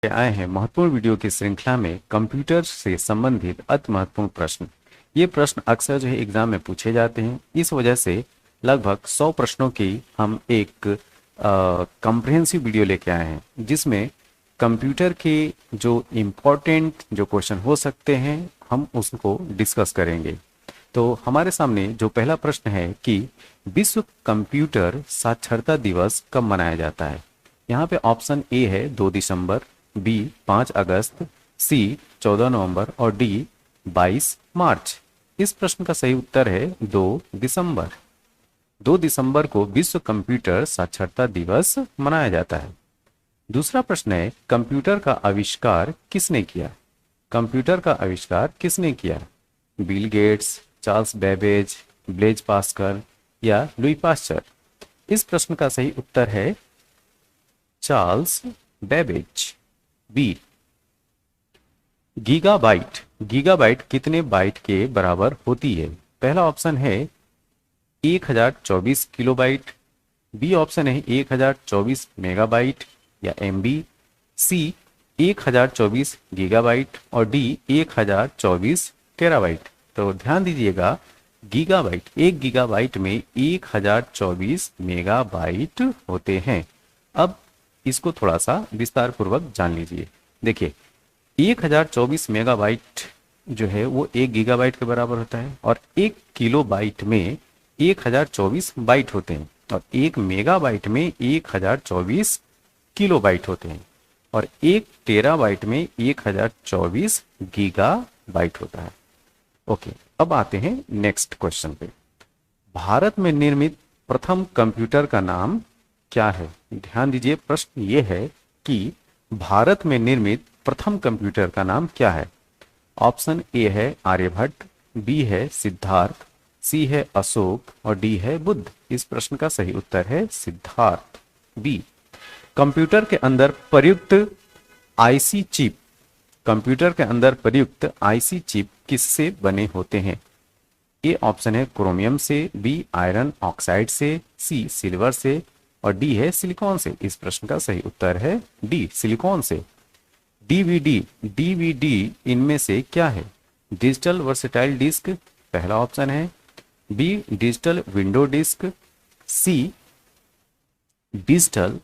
आए हैं महत्वपूर्ण वीडियो की श्रृंखला में कंप्यूटर से संबंधित अति महत्वपूर्ण प्रश्न। ये प्रश्न अक्सर जो है एग्जाम में पूछे जाते हैं। इस वजह से लगभग 100 प्रश्नों की हम एक कम्प्रिहेंसिव वीडियो लेके आए हैं, जिसमें कंप्यूटर के जो इम्पोर्टेंट जो क्वेश्चन हो सकते हैं हम उसको डिस्कस करेंगे। तो हमारे सामने जो पहला प्रश्न है कि विश्व कंप्यूटर साक्षरता दिवस कब मनाया जाता है। यहाँ पे ऑप्शन ए है 2 दिसंबर, बी 5 अगस्त, सी 14 नवंबर और डी 22 मार्च। इस प्रश्न का सही उत्तर है 2 दिसंबर। 2 दिसंबर को विश्व कंप्यूटर साक्षरता दिवस मनाया जाता है। दूसरा प्रश्न है कंप्यूटर का आविष्कार किसने किया। कंप्यूटर का आविष्कार किसने किया। Bill Gates, Charles Babbage, Blaise Pascal या लुई पास्चर। इस प्रश्न का सही उत्तर है Charles Babbage, B. Gigabyte, gigabyte कितने बाइट के बराबर होती है। पहला ऑप्शन है 1024 किलोबाइट, बी ऑप्शन है 1024 मेगाबाइट या एमबी, सी 1024 गीगाबाइट और डी 1024 टेराबाइट। तो ध्यान दीजिएगा, गीगाबाइट, 1 गीगाबाइट में 1024 मेगाबाइट होते हैं। अब इसको थोड़ा सा विस्तार पूर्वक जान लीजिए। देखिए 1024 मेगाबाइट जो है वो 1 गीगाबाइट के बराबर होता है और 1 किलोबाइट में 1024 बाइट होते हैं और 1 मेगाबाइट में 1024 किलोबाइट होते हैं और 1 टेराबाइट में 1024 गीगाबाइट होता है। ओके, अब आते हैं नेक्स्ट क्वेश्चन पे। भारत में निर्मित प्रथम कंप्यूटर का नाम क्या है। ध्यान दीजिए, प्रश्न ये है कि भारत में निर्मित प्रथम कंप्यूटर का नाम क्या है। ऑप्शन ए है आर्यभट्ट, बी है सिद्धार्थ, सी है अशोक और डी है बुद्ध। इस प्रश्न का सही उत्तर है सिद्धार्थ, बी। कंप्यूटर के अंदर प्रयुक्त आईसी चिप, कंप्यूटर के अंदर प्रयुक्त आईसी चिप किससे बने होते हैं। ए ऑप्शन है क्रोमियम से, बी आयरन ऑक्साइड से, सी सिल्वर से और डी है सिलिकॉन से। इस प्रश्न का सही उत्तर है डी, सिलिकॉन से। डीवीडी, डीवीडी इनमें से क्या है। डिजिटल वर्सेटाइल डिस्क पहला ऑप्शन है, B digital window disc, C digital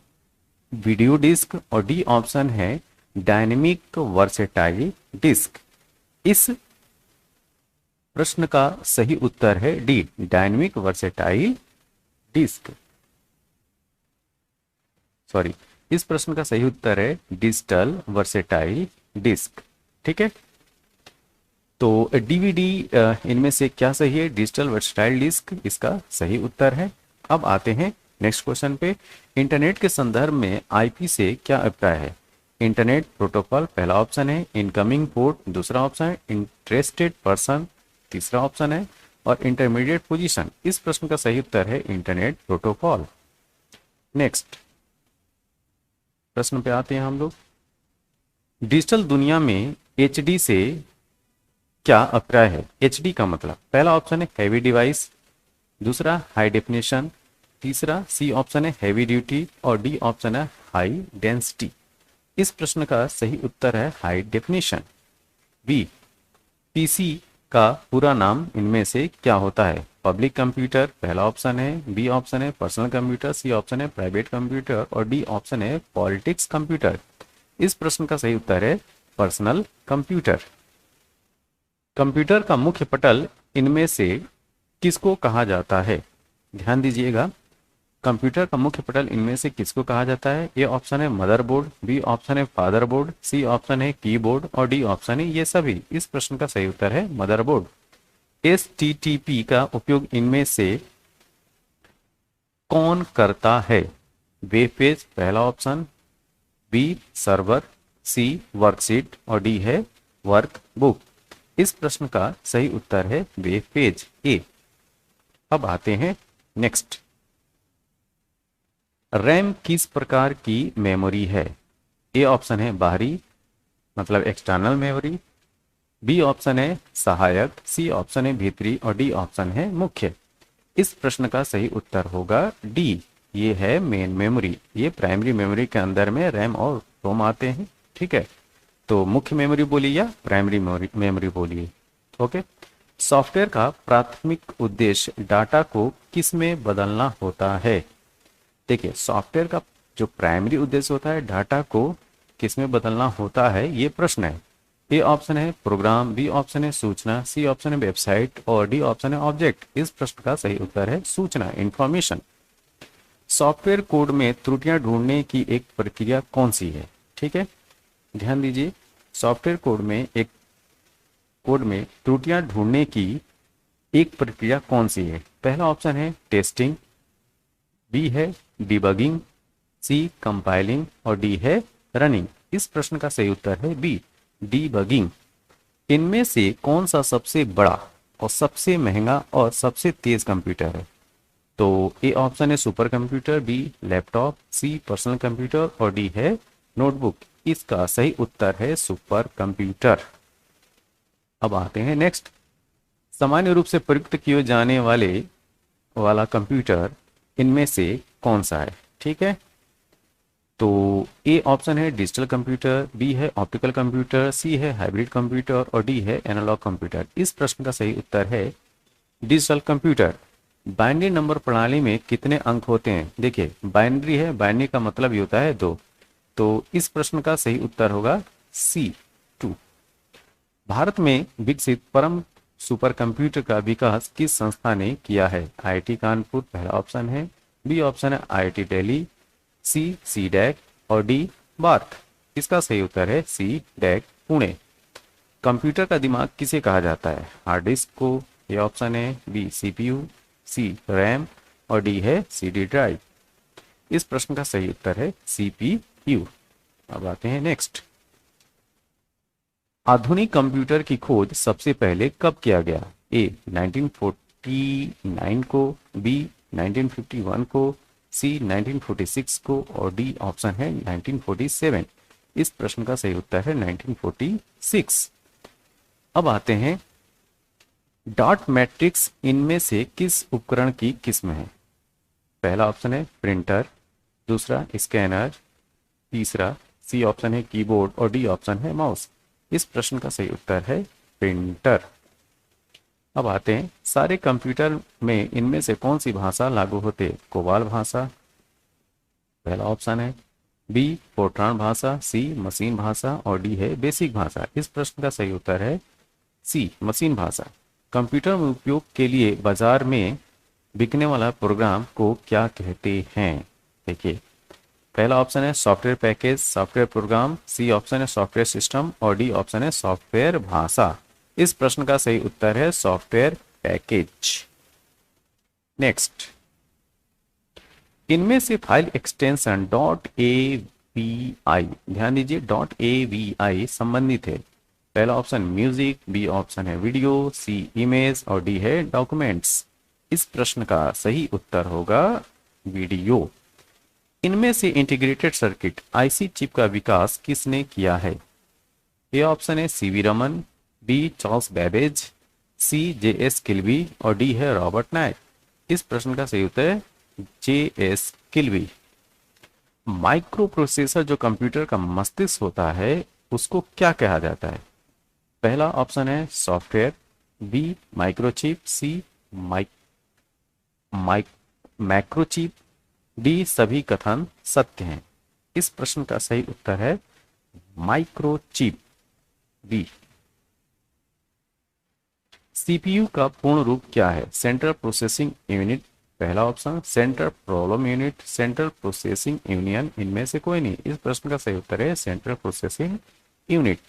video disc और डी ऑप्शन है डायनेमिक वर्सेटाइल डिस्क। इस प्रश्न का सही उत्तर है D, dynamic versatile disc. Sorry, इस प्रश्न का सही उत्तर है डिजिटल वर्सेटाइल डिस्क। ठीक है, तो डीवीडी इनमें से क्या सही है। डिजिटल वर्सेटाइल डिस्क इसका सही उत्तर है। अब आते हैं नेक्स्ट क्वेश्चन पे। इंटरनेट के संदर्भ में आईपी से क्या अभिप्राय है। इंटरनेट प्रोटोकॉल पहला ऑप्शन है, इनकमिंग पोर्ट दूसरा ऑप्शन है, इंटरेस्टेड पर्सन तीसरा ऑप्शन है और इंटरमीडिएट पोजीशन। इस प्रश्न का सही उत्तर है इंटरनेट प्रोटोकॉल। नेक्स्ट प्रश्न पे आते हैं हम लोग। डिजिटल दुनिया में एचडी से क्या अभिप्राय है। एचडी का मतलब पहला ऑप्शन है हैवी डिवाइस, दूसरा हाई डेफिनेशन, तीसरा सी ऑप्शन है हैवी ड्यूटी और डी ऑप्शन है हाई डेंसिटी। इस प्रश्न का सही उत्तर है हाई डेफिनेशन, बी। पीसी का पूरा नाम इनमें से क्या होता है। पब्लिक कंप्यूटर पहला ऑप्शन है, बी ऑप्शन है पर्सनल कंप्यूटर, सी ऑप्शन है प्राइवेट कंप्यूटर और डी ऑप्शन है पॉलिटिक्स कंप्यूटर। इस प्रश्न का सही उत्तर है पर्सनल कंप्यूटर। कंप्यूटर का मुख्य पटल इनमें से किसको कहा जाता है। ध्यान दीजिएगा, कंप्यूटर का मुख्य पटल इनमें से किसको कहा जाता है। ए ऑप्शन है मदरबोर्ड, बी ऑप्शन है फादरबोर्ड, सी ऑप्शन है कीबोर्ड और डी ऑप्शन है ये सभी। इस प्रश्न का सही उत्तर है मदरबोर्ड। एचटीटीपी का उपयोग इनमें से कौन करता है। वेब पेज पहला ऑप्शन, बी सर्वर, सी वर्कशीट और डी है वर्कबुक। इस प्रश्न का सही उत्तर है वेब पेज, ए। अब आते हैं नेक्स्ट। रैम किस प्रकार की मेमोरी है। ए ऑप्शन है बाहरी मतलब एक्सटर्नल मेमोरी, बी ऑप्शन है सहायक, सी ऑप्शन है भीतरी और डी ऑप्शन है मुख्य। इस प्रश्न का सही उत्तर होगा डी, ये है मेन मेमोरी। ये प्राइमरी मेमोरी के अंदर में रैम और रोम आते हैं। ठीक है, तो मुख्य मेमोरी बोलिए या प्राइमरी मेमोरी बोलिए। ओके, सॉफ्टवेयर का प्राथमिक उद्देश्य डाटा को किस में बदलना होता है। देखिए, सॉफ्टवेयर का जो प्राइमरी उद्देश्य होता है डाटा को किस में बदलना होता है, ये प्रश्न है। ए ऑप्शन है प्रोग्राम, बी ऑप्शन है सूचना, सी ऑप्शन है वेबसाइट और डी ऑप्शन है ऑब्जेक्ट। इस प्रश्न का सही उत्तर है सूचना, इंफॉर्मेशन। सॉफ्टवेयर कोड में त्रुटियां ढूंढने की एक प्रक्रिया कौन सी है। ठीक है, ध्यान दीजिए, सॉफ्टवेयर कोड में त्रुटियां ढूंढने की एक प्रक्रिया कौन सी है। पहला ऑप्शन है टेस्टिंग, बी है डिबगिंग, सी कंपाइलिंग और डी है रनिंग। इस प्रश्न का सही उत्तर है बी, डिबगिंग। इनमें से कौन सा सबसे बड़ा और सबसे महंगा और सबसे तेज कंप्यूटर है। तो ए ऑप्शन है सुपर कंप्यूटर, बी लैपटॉप, सी पर्सनल कंप्यूटर और डी है नोटबुक। इसका सही उत्तर है सुपर कंप्यूटर। अब आते हैं नेक्स्ट, सामान्य रूप से प्रयुक्त किए जाने वाला कंप्यूटर इनमें से कौन सा है। ठीक है, तो ए ऑप्शन है डिजिटल कंप्यूटर, बी है ऑप्टिकल कंप्यूटर, सी है हाइब्रिड कंप्यूटर और डी है एनालॉग कंप्यूटर। इस प्रश्न का सही उत्तर है डिजिटल कंप्यूटर। बाइनरी नंबर प्रणाली में कितने अंक होते हैं। देखिए, बाइनरी है, बाइनरी का मतलब ये होता है 2, तो इस प्रश्न का सही उत्तर होगा सी 2। भारत में विकसित परम सुपर कंप्यूटर का विकास किस संस्था ने किया है। आईआईटी कानपुर पहला ऑप्शन है, बी ऑप्शन है आईआईटी दिल्ली, सी सीडैक और डी बार्क। इसका सही उत्तर है सी डैक पुणे। कंप्यूटर का दिमाग किसे कहा जाता है। हार्ड डिस्क को, ये ऑप्शन है बी सीपीयू, सी रैम और डी है सीडी ड्राइव। इस प्रश्न का सही उत्तर है सीपीयू। अब आते हैं नेक्स्ट, आधुनिक कंप्यूटर की खोज सबसे पहले कब किया गया। ए 1949 को, बी 1951 को, सी 1946 को और डी ऑप्शन है 1947। इस प्रश्न का सही उत्तर है 1946। अब आते हैं डॉट मैट्रिक्स इनमें से किस उपकरण की किस्म है। पहला ऑप्शन है प्रिंटर, दूसरा स्कैनर, तीसरा सी ऑप्शन है कीबोर्ड और डी ऑप्शन है माउस। इस प्रश्न का सही उत्तर है प्रिंटर। अब आते हैं सारे कंप्यूटर में इनमें से कौन सी भाषा लागू होती है। कोबाल भाषा, पहला ऑप्शन है, बी फोर्ट्रान भाषा, सी मशीन भाषा और डी है बेसिक भाषा। इस प्रश्न का सही उत्तर है सी मशीन भाषा। कंप्यूटर में उपयोग के लिए बाजार में बिकने वाला प्रोग्राम को क्या कहते हैं। देखिए, पहला ऑप्शन है software package, software program, C option है सॉफ्टवेयर सिस्टम और डी ऑप्शन है सॉफ्टवेयर भाषा। इस प्रश्न का सही उत्तर है सॉफ्टवेयर पैकेज। नेक्स्ट, इनमें से फाइल एक्सटेंशन .avi, ध्यान दीजिए .avi संबंधित है। पहला ऑप्शन म्यूजिक, बी ऑप्शन है वीडियो, सी इमेज और डी है डॉक्यूमेंट्स। इस प्रश्न का सही उत्तर होगा वीडियो। इनमें से इंटीग्रेटेड सर्किट आईसी चिप का विकास किसने किया है। ए ऑप्शन है CV Raman, b Charles Babbage, c JS Kilby और डी है रॉबर्ट नाइट। इस प्रश्न का सही उत्तर है जेएस किल्बी। माइक्रो प्रोसेसर जो कंप्यूटर का मस्तिष्क होता है उसको क्या कहा जाता है। पहला ऑप्शन है सॉफ्टवेयर, बी माइक्रोचिप, सी मैक्रोचिप, डी सभी कथन सत्य हैं। इस प्रश्न का सही उत्तर है माइक्रोचिप, बी। सीपीयू का पूर्ण रूप क्या है। सेंट्रल प्रोसेसिंग यूनिट, पहला option, central problem unit, central processing union, इनमें से कोई नहीं। इस प्रश्न का सही उत्तर है सेंट्रल प्रोसेसिंग यूनिट।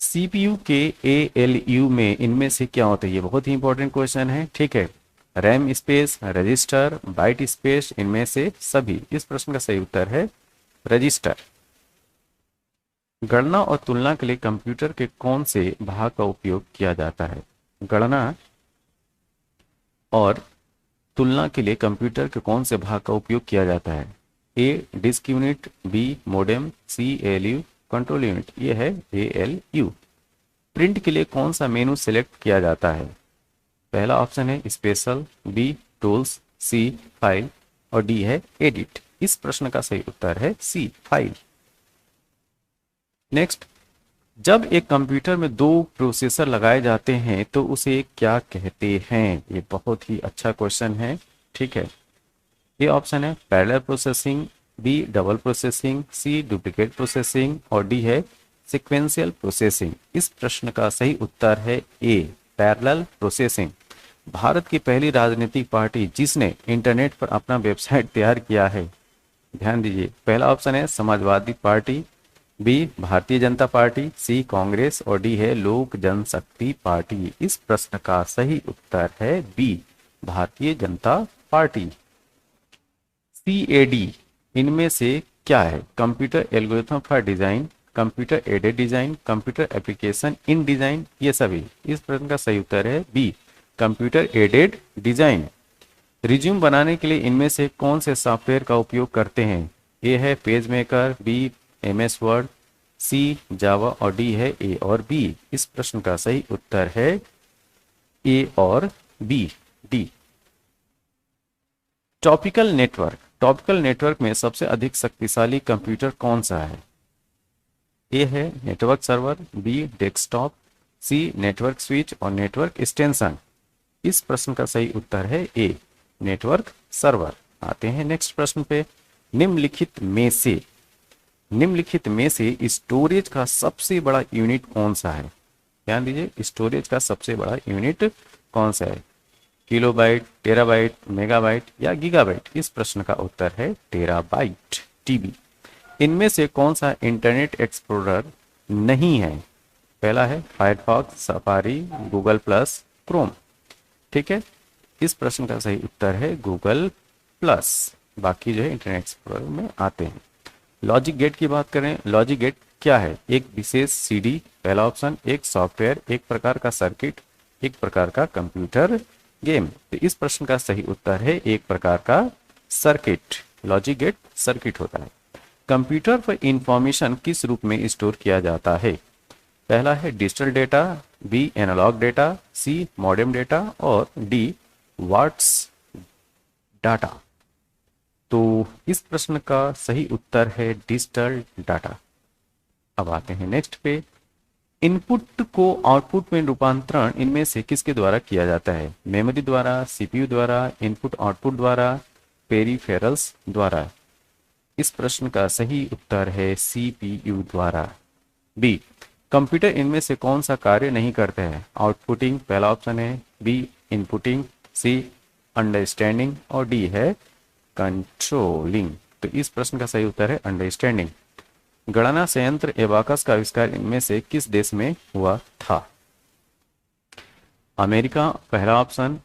सीपीयू के एएलयू में इनमें से क्या होता है, ये बहुत ही इंपॉर्टेंट क्वेश्चन है। ठीक है, RAM space, register, byte space, इनमें से सभी। इस प्रश्न का सही उत्तर है रजिस्टर। गणना और तुलना के लिए कंप्यूटर के कौन से भाग का उपयोग किया जाता है। गणना और तुलना के लिए कंप्यूटर के कौन से भाग का उपयोग किया जाता है। ए डिस्क यूनिट, बी मोडेम, सी एएलयू कंट्रोल यूनिट, ये है एएलयू। प्रिंट के लिए कौन सा मेनू सिलेक्ट किया जाता है। पहला ऑप्शन है स्पेशल, बी टूल्स, सी फाइल और डी है एडिट। इस प्रश्न का सही उत्तर है सी फाइल। नेक्स्ट, जब एक कंप्यूटर में दो प्रोसेसर लगाए जाते हैं तो उसे क्या कहते हैं? ये बहुत ही अच्छा क्वेश्चन है, ठीक है। ए ऑप्शन है parallel processing, b double processing, c duplicate processing और डी है सीक्वेंशियल प्रोसेसिंग। इस प्रश्न का सही उत्तर है ए पैरेलल प्रोसेसिंग। भारत की पहली राजनीतिक पार्टी जिसने इंटरनेट पर अपना वेबसाइट तैयार किया है, ध्यान दीजिए, पहला ऑप्शन है Samajwadi party, B Bharatiya Janata party, सी कांग्रेस और डी है लोक जनशक्ति पार्टी। इस प्रश्न का सही उत्तर है B Bharatiya Janata party. CAD इनमें से क्या है? Computer algorithm for design, computer aided design, computer application in design, ये सभी। इस प्रश्न का सही उत्तर है B computer aided design. Resume बनाने के लिए इनमें से कौन से सॉफ्टवेयर का उपयोग करते हैं? ए है page maker, b MS Word, c Java और डी है ए और बी। इस प्रश्न का सही उत्तर है ए और B, D. Topical network, topical network में सबसे अधिक शक्तिशाली कंप्यूटर कौन सा है? ए है नेटवर्क सर्वर, बी डेस्कटॉप, सी नेटवर्क स्विच और नेटवर्क एक्सटेंशन। इस प्रश्न का सही उत्तर है ए नेटवर्क सर्वर। आते हैं नेक्स्ट प्रश्न पे। निम्नलिखित में से स्टोरेज का सबसे बड़ा यूनिट कौन सा है? ध्यान दीजिए, स्टोरेज का सबसे बड़ा यूनिट कौन सा है? किलोबाइट, टेराबाइट, मेगाबाइट या गीगाबाइट? इस प्रश्न का उत्तर है टेराबाइट, TB। इनमें से कौन सा इंटरनेट एक्सप्लोरर नहीं है? पहला है Firefox, safari, Google plus, Chrome, ठीक है। इस प्रश्न का सही उत्तर है गूगल प्लस। बाकी जो है इंटरनेट एक्सप्लोरर में आते हैं। लॉजिक गेट की बात करें, लॉजिक गेट क्या है? एक विशेष CD, पहला ऑप्शन, एक सॉफ्टवेयर, एक प्रकार का सर्किट, एक प्रकार का कंप्यूटर गेम। तो इस प्रश्न का सही उत्तर है एक प्रकार का सर्किट। लॉजिक गेट सर्किट होता है। कंप्यूटर पर इंफॉर्मेशन किस रूप में स्टोर किया जाता है? पहला है digital data, b analog data, c modem data और डी वाट्स डाटा। तो इस प्रश्न का सही उत्तर है डिजिटल डाटा। अब आते हैं नेक्स्ट पे। इनपुट को आउटपुट में रूपांतरण इनमें से किसके द्वारा किया जाता है? मेमोरी द्वारा, CPU द्वारा, इनपुट आउटपुट द्वारा, पेरिफेरल्स द्वारा। इस प्रश्न का सही उत्तर है CPU द्वारा। बी कंप्यूटर इनमें से कौन सा कार्य नहीं करते हैं? आउटपुटिंग पहला ऑप्शन है, बी इनपुटिंग, सी अंडरस्टैंडिंग और डी है कंट्रोलिंग। तो इस प्रश्न का सही उत्तर है अंडरस्टैंडिंग। गणना संयंत्र एबाकस का आविष्कार इनमें से किस देश में हुआ था? अमेरिका पहला ऑप्शन,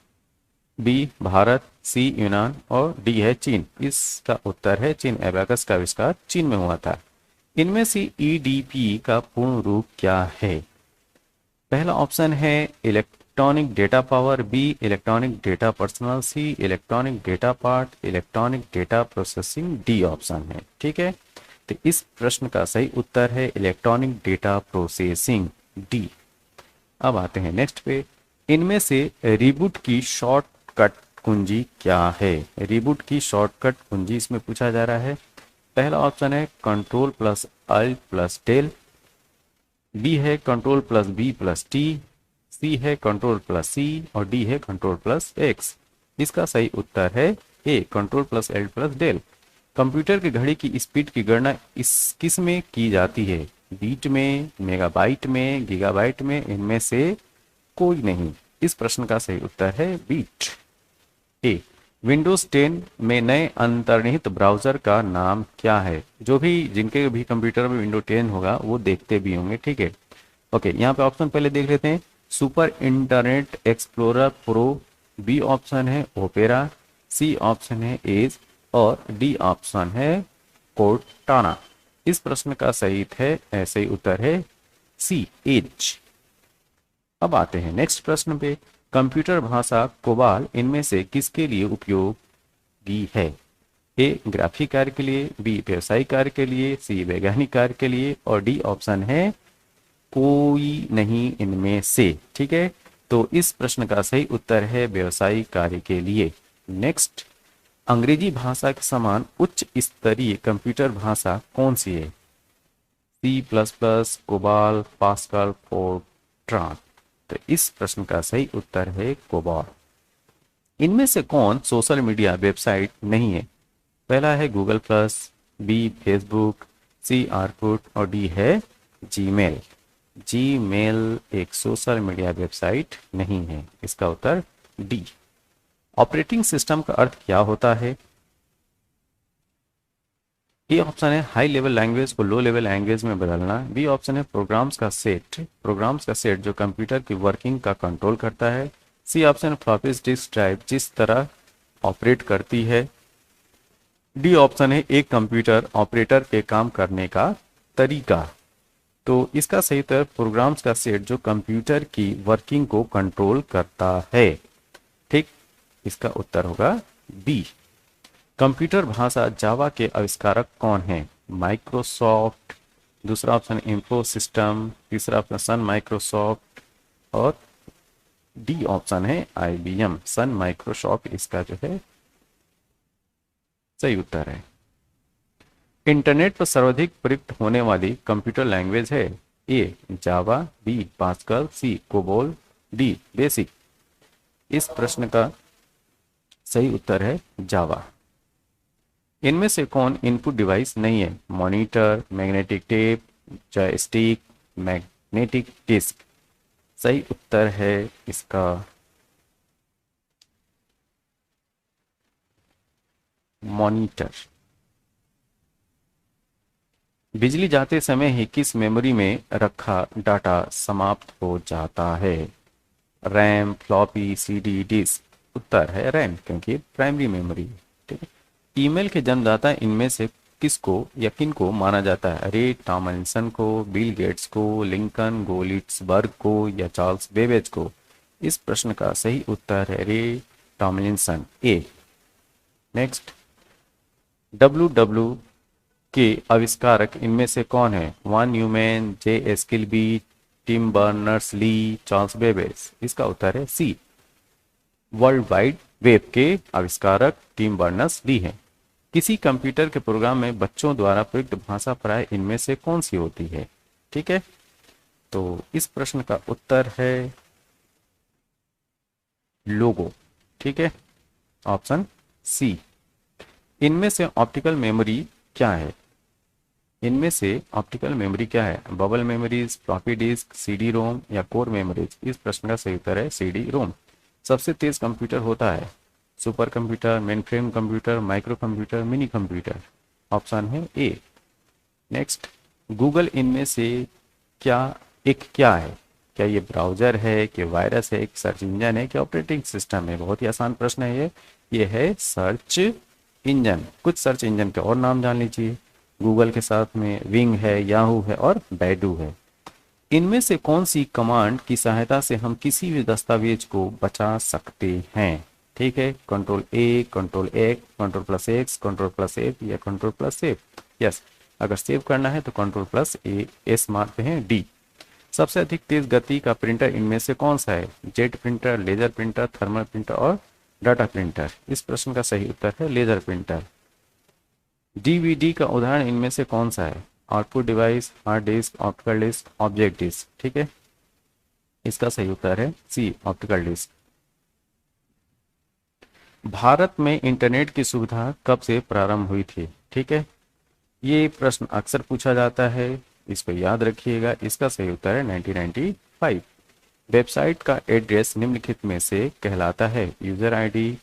बी भारत, सी यूनान और डी है चीन। इसका उत्तर है चीन। एबाकस का आविष्कार चीन में हुआ था। इनमें से EDP का पूर्ण रूप क्या है? पहला ऑप्शन है electronic data power, b electronic data personal, c electronic data part, electronic data processing, d option है, ठीक है। तो इस प्रश्न का सही उत्तर है इलेक्ट्रॉनिक डेटा प्रोसेसिंग, डी। अब आते हैं नेक्स्ट पे। इनमें से रिबूट की शॉर्टकट कुंजी क्या है? रिबूट की शॉर्टकट कुंजी इसमें पूछा जा रहा है। पहला ऑप्शन है control plus alt plus del, b है control plus b plus t, c है कंट्रोल प्लस सी और डी है कंट्रोल प्लस एक्स। इसका सही उत्तर है a control plus alt plus del. Computer की घड़ी की स्पीड की गणना किस में की जाती है? बीट में, मेगाबाइट में, गीगाबाइट में, इनमें से कोई नहीं। इस प्रश्न का सही उत्तर है बीट। ए विंडोज 10 में नए अंतर्निहित ब्राउजर का नाम क्या है? जो भी जिनके भी कंप्यूटर में विंडो 10 होगा वो देखते भी होंगे, ठीक है। ओके, यहाँ पे ऑप्शन पहले देख लेते हैं। Super Internet Explorer pro, B option है ओपेरा, सी ऑप्शन है एज और डी ऑप्शन है कोर्टाना। इस प्रश्न का सही सही उत्तर है सी एज। अब आते हैं नेक्स्ट प्रश्न पे। कंप्यूटर भाषा कोबाल इनमें से किसके लिए उपयोगी है? ए ग्राफिक कार्य के लिए, बी व्यवसायिक कार्य के लिए, सी वैज्ञानिक कार्य के लिए और डी ऑप्शन है कोई नहीं इनमें से, ठीक है। तो इस प्रश्न का सही उत्तर है व्यवसायिक कार्य के लिए। नेक्स्ट, अंग्रेजी भाषा के समान उच्च स्तरीय कंप्यूटर भाषा कौन सी है? C++, COBOL, Pascal, Fortran. तो इस प्रश्न का सही उत्तर है कोबाल। इनमें से कौन सोशल मीडिया वेबसाइट नहीं है? पहला है गूगल प्लस, बी फेसबुक, सी आर्कुट और डी है जीमेल। जीमेल एक सोशल मीडिया वेबसाइट नहीं है, इसका उत्तर डी। ऑपरेटिंग सिस्टम का अर्थ क्या होता है? ए ऑप्शन है हाई लेवल लैंग्वेज को लो लेवल लैंग्वेज में बदलना। बी ऑप्शन है प्रोग्राम्स का सेट जो कंप्यूटर की वर्किंग का कंट्रोल करता है। C option floppy disk drive जिस तरह ऑपरेट करती है। डी ऑप्शन है एक कंप्यूटर ऑपरेटर के काम करने का तरीका। तो इसका सही उत्तर प्रोग्राम्स का सेट जो कंप्यूटर की वर्किंग को कंट्रोल करता है। ठीक, इसका उत्तर होगा बी। कंप्यूटर भाषा जावा के आविष्कारक कौन हैं? माइक्रोसॉफ्ट, दूसरा ऑप्शन इंफोसिस्टम, तीसरा ऑप्शन सन माइक्रोसॉफ्ट और डी ऑप्शन है आईबीएम। सन माइक्रोसॉफ्ट इसका जो है सही उत्तर है। इंटरनेट पर सर्वाधिक प्रयुक्त होने वाली कंप्यूटर लैंग्वेज है? ए जावा, बी पास्कल, सी कोबोल, डी बेसिक। इस प्रश्न का सही उत्तर है जावा। इनमें से कौन इनपुट डिवाइस नहीं है? Monitor, magnetic tape, joystick, magnetic disk. सही उत्तर है इसका मॉनिटर। बिजली जाते समय ही किस मेमोरी में रखा डाटा समाप्त हो जाता है? RAM, floppy, CD, disk. उत्तर है रैम, क्योंकि प्राइमरी मेमोरी है। ठीक है। ईमेल के जन्मदाता इनमें से किसको या किन को माना जाता है? रे टॉमलिंसन को, बिल गेट्स को, लिंकन गोलिट्सबर्ग को या चार्ल्स बेबेज को? इस प्रश्न का सही उत्तर है Ray Tomlinson, a. Next, W W के आविष्कारक इनमें से कौन है? Von Neumann, J S Kilby, Tim Berners Lee, Charles Babbage. इसका उत्तर है सी। वर्ल्ड वाइड वेब के आविष्कारक टिम बर्नर्स ली हैं। किसी कंप्यूटर के प्रोग्राम में बच्चों द्वारा प्रयुक्त भाषा प्राय इनमें से कौन सी होती है? ठीक है, तो इस प्रश्न का उत्तर है लोगो। ठीक है, ऑप्शन सी। इनमें से ऑप्टिकल मेमोरी क्या है? इनमें से ऑप्टिकल मेमोरी क्या है? Bubble memories, floppy disk, CD ROM या कोर मेमोरीज? इस प्रश्न का सही उत्तर है सीडी रोम। सबसे तेज कंप्यूटर होता है? Super computer, main frame computer, micro computer, mini computer. Option है ए। नेक्स्ट, गूगल इनमें से क्या है? क्या ये ब्राउजर है, कि वायरस है, एक सर्च इंजन है, कि ऑपरेटिंग सिस्टम है? बहुत ही आसान प्रश्न है ये है सर्च इंजन। कुछ सर्च इंजन के और नाम जान लीजिए। गूगल के साथ में विंग है, याहू है और बैडू है। इनमें से कौन सी कमांड की सहायता से हम किसी भी दस्तावेज को बचा सकते हैं? ठीक है, कंट्रोल ए, control x, control plus x, control plus F या कंट्रोल प्लस सेव। यस, अगर सेव करना है तो कंट्रोल प्लस ए एस मारते हैं, डी। सबसे अधिक तेज गति का प्रिंटर इनमें से कौन सा है? Jet printer, laser printer, thermal printer और डाटा प्रिंटर। इस प्रश्न का सही उत्तर है लेजर प्रिंटर। डीवीडी का उदाहरण इनमें से कौन सा है? Output device, hard disk, optical disk, object disk. ठीक है, इसका सही उत्तर है सी, ऑप्टिकल डिस्क। भारत में इंटरनेट की सुविधा कब से प्रारंभ हुई थी? ठीक है, ये प्रश्न अक्सर पूछा जाता है, इसको याद रखिएगा। इसका सही उत्तर है 1995। वेबसाइट का एड्रेस निम्नलिखित में से कहलाता है? User ID,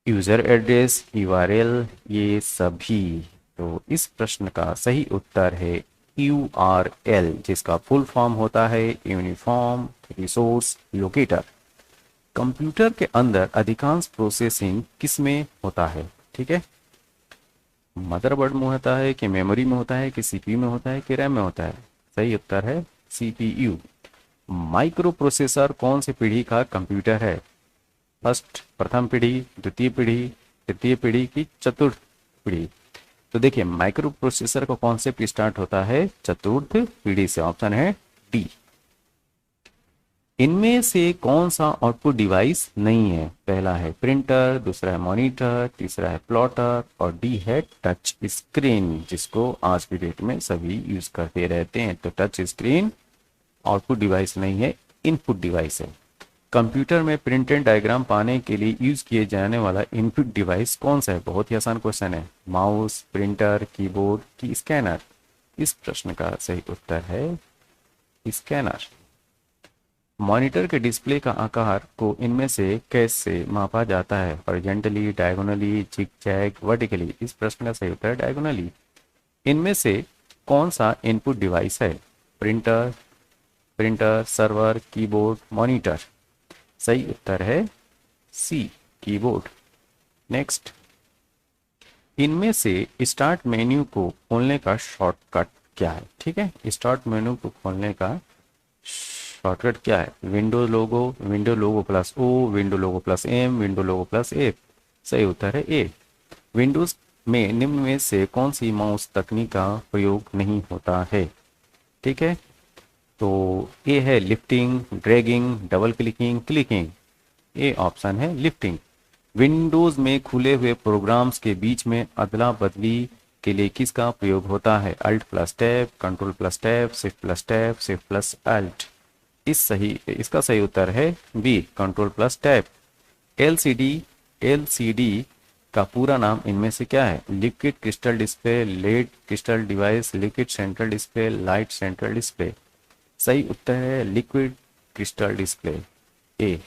user address, URL, ये सभी। तो इस प्रश्न का सही उत्तर है यूआरएल, जिसका फुल फॉर्म होता है यूनिफॉर्म रिसोर्स लोकेटर। कंप्यूटर के अंदर अधिकांश प्रोसेसिंग किस में होता है? ठीक है, मदरबोर्ड में होता है, कि मेमोरी में होता है, कि सीपीयू में होता है, कि रैम में होता है? सही उत्तर है सीपीयू। माइक्रो प्रोसेसर कौन सी पीढ़ी का कंप्यूटर है? प्रथम पीढ़ी, द्वितीय पीढ़ी, तृतीय पीढ़ी की चतुर्थ पीढ़ी? तो देखिए, माइक्रो प्रोसेसर का कॉन्सेप्ट स्टार्ट होता है चतुर्थ पीढ़ी से। ऑप्शन है डी। इनमें से कौन सा आउटपुट डिवाइस नहीं है? पहला है प्रिंटर, दूसरा है मॉनिटर, तीसरा है प्लॉटर और डी है टच स्क्रीन, जिसको आज की डेट में सभी यूज करते रहते हैं। तो टच स्क्रीन आउटपुट डिवाइस नहीं है, इनपुट डिवाइस है। कंप्यूटर में प्रिंट एंड डायग्राम पाने के लिए यूज किए जाने वाला इनपुट डिवाइस कौन सा है? बहुत ही आसान क्वेश्चन है। माउस, प्रिंटर, कीबोर्ड की स्कैनर? इस प्रश्न का सही उत्तर है स्कैनर। मॉनिटर के डिस्प्ले का आकार को इनमें से कैसे मापा जाता है? Horizontally, diagonally, zigzag, vertically? इस प्रश्न का सही उत्तर है डायगोनली। इनमें से कौन सा इनपुट डिवाइस है? Printer, server, keyboard, monitor? सही उत्तर है सी, कीबोर्ड। नेक्स्ट, इनमें से स्टार्ट मेन्यू को खोलने का शॉर्टकट क्या है? ठीक है, स्टार्ट मेन्यू को खोलने का शॉर्टकट क्या है? विंडो लोगो प्लस ओ, विंडो लोगो प्लस एम, विंडो लोगो प्लस एफ? सही उत्तर है ए। विंडोज में निम्न में से कौन सी माउस तकनीक का प्रयोग नहीं होता है? ठीक है, तो ए है lifting, dragging, double clicking, clicking. ए ऑप्शन है लिफ्टिंग। विंडोज में खुले हुए प्रोग्राम्स के बीच में अदला बदली के लिए किसका प्रयोग होता है? Alt plus tab, control plus tab, shift plus tab, shift plus Alt? इसका सही उत्तर है B, control plus tab. LCD का पूरा नाम इनमें से क्या है? Liquid crystal display, led crystal device, liquid central display, light central display? सही उत्तर है लिक्विड क्रिस्टल डिस्प्ले, ए।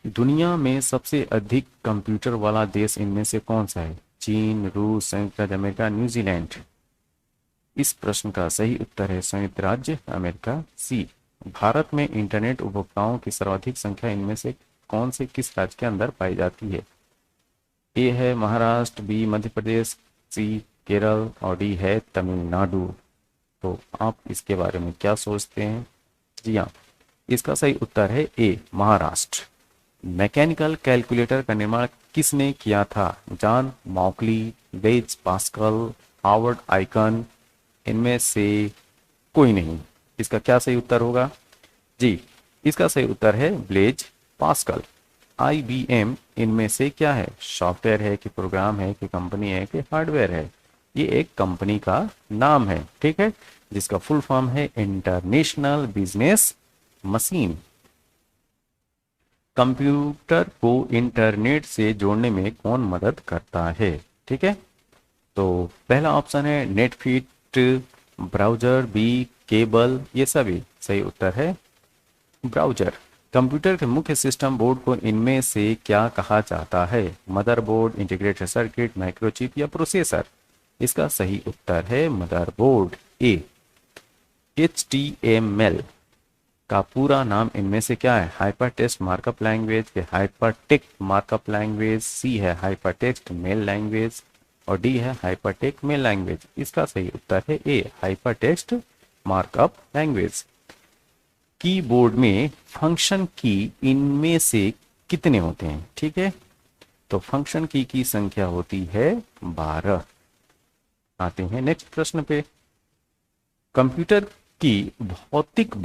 दुनिया में सबसे अधिक कंप्यूटर वाला देश इनमें से कौन सा है? चीन, रूस, संयुक्त राज्य अमेरिका, न्यूजीलैंड? इस प्रश्न का सही उत्तर है संयुक्त राज्य अमेरिका, सी। भारत में इंटरनेट उपभोक्ताओं की सर्वाधिक संख्या इनमें से कौन से किस राज्य के अंदर पाई जाती है? ए है महाराष्ट्र, बी मध्य प्रदेश, सी केरल और डी है तमिलनाडु। तो आप इसके बारे में क्या सोचते हैं? जी हाँ, इसका सही उत्तर है ए, महाराष्ट्र। मैकेनिकल कैलकुलेटर का निर्माण किसने किया था? John मॉकली, Blaise Pascal, Harvard icon? इनमें से कोई नहीं। इसका क्या सही उत्तर होगा? जी, इसका सही उत्तर है ब्लेज पास्कल। आईबीएम इनमें से क्या है? सॉफ्टवेयर है कि प्रोग्राम है कि कंपनी है कि हार्डवेयर है? ये एक कंपनी का नाम है, ठीक है, जिसका फुल फॉर्म है इंटरनेशनल बिजनेस मशीन। कंप्यूटर को इंटरनेट से जोड़ने में कौन मदद करता है? ठीक है, तो पहला ऑप्शन है नेटफिट, ब्राउजर, बी केबल, ये सभी? सही उत्तर है ब्राउजर। कंप्यूटर के मुख्य सिस्टम बोर्ड को इनमें से क्या कहा जाता है? मदरबोर्ड, इंटीग्रेटेड सर्किट, माइक्रोचिप या प्रोसेसर? इसका सही उत्तर है मदरबोर्ड, ए। HTML का पूरा नाम इनमें से क्या है? Hyper text markup language, hyper text markup language, c है हाइपर टेक्स्ट मेल लैंग्वेज और डी है हाइपर टेक्स्ट मेल लैंग्वेज? इसका सही उत्तर है a, hyper text markup language. Keyboard में फंक्शन की इनमें से कितने होते हैं? ठीक है, तो फंक्शन की संख्या होती है 12। आते हैं नेक्स्ट प्रश्न पे। कंप्यूटर की भौतिक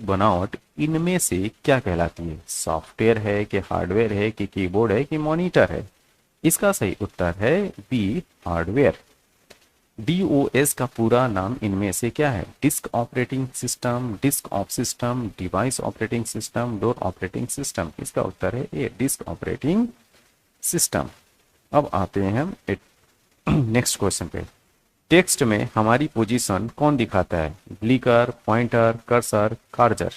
बनावट इनमें से क्या कहलाती है? सॉफ्टवेयर है कि हार्डवेयर है कि कीबोर्ड है कि मॉनिटर है? इसका सही उत्तर है बी, हार्डवेयर। DOS का पूरा नाम इनमें से क्या है? Disk operating system, disk of system, device operating system, door operating system? इसका उत्तर है ए, डिस्क ऑपरेटिंग सिस्टम। अब आते हैं हम नेक्स्ट क्वेश्चन पे। टेक्स्ट में हमारी पोजीशन कौन दिखाता है? ब्लिकर, पॉइंटर, कर्सर, कार्जर?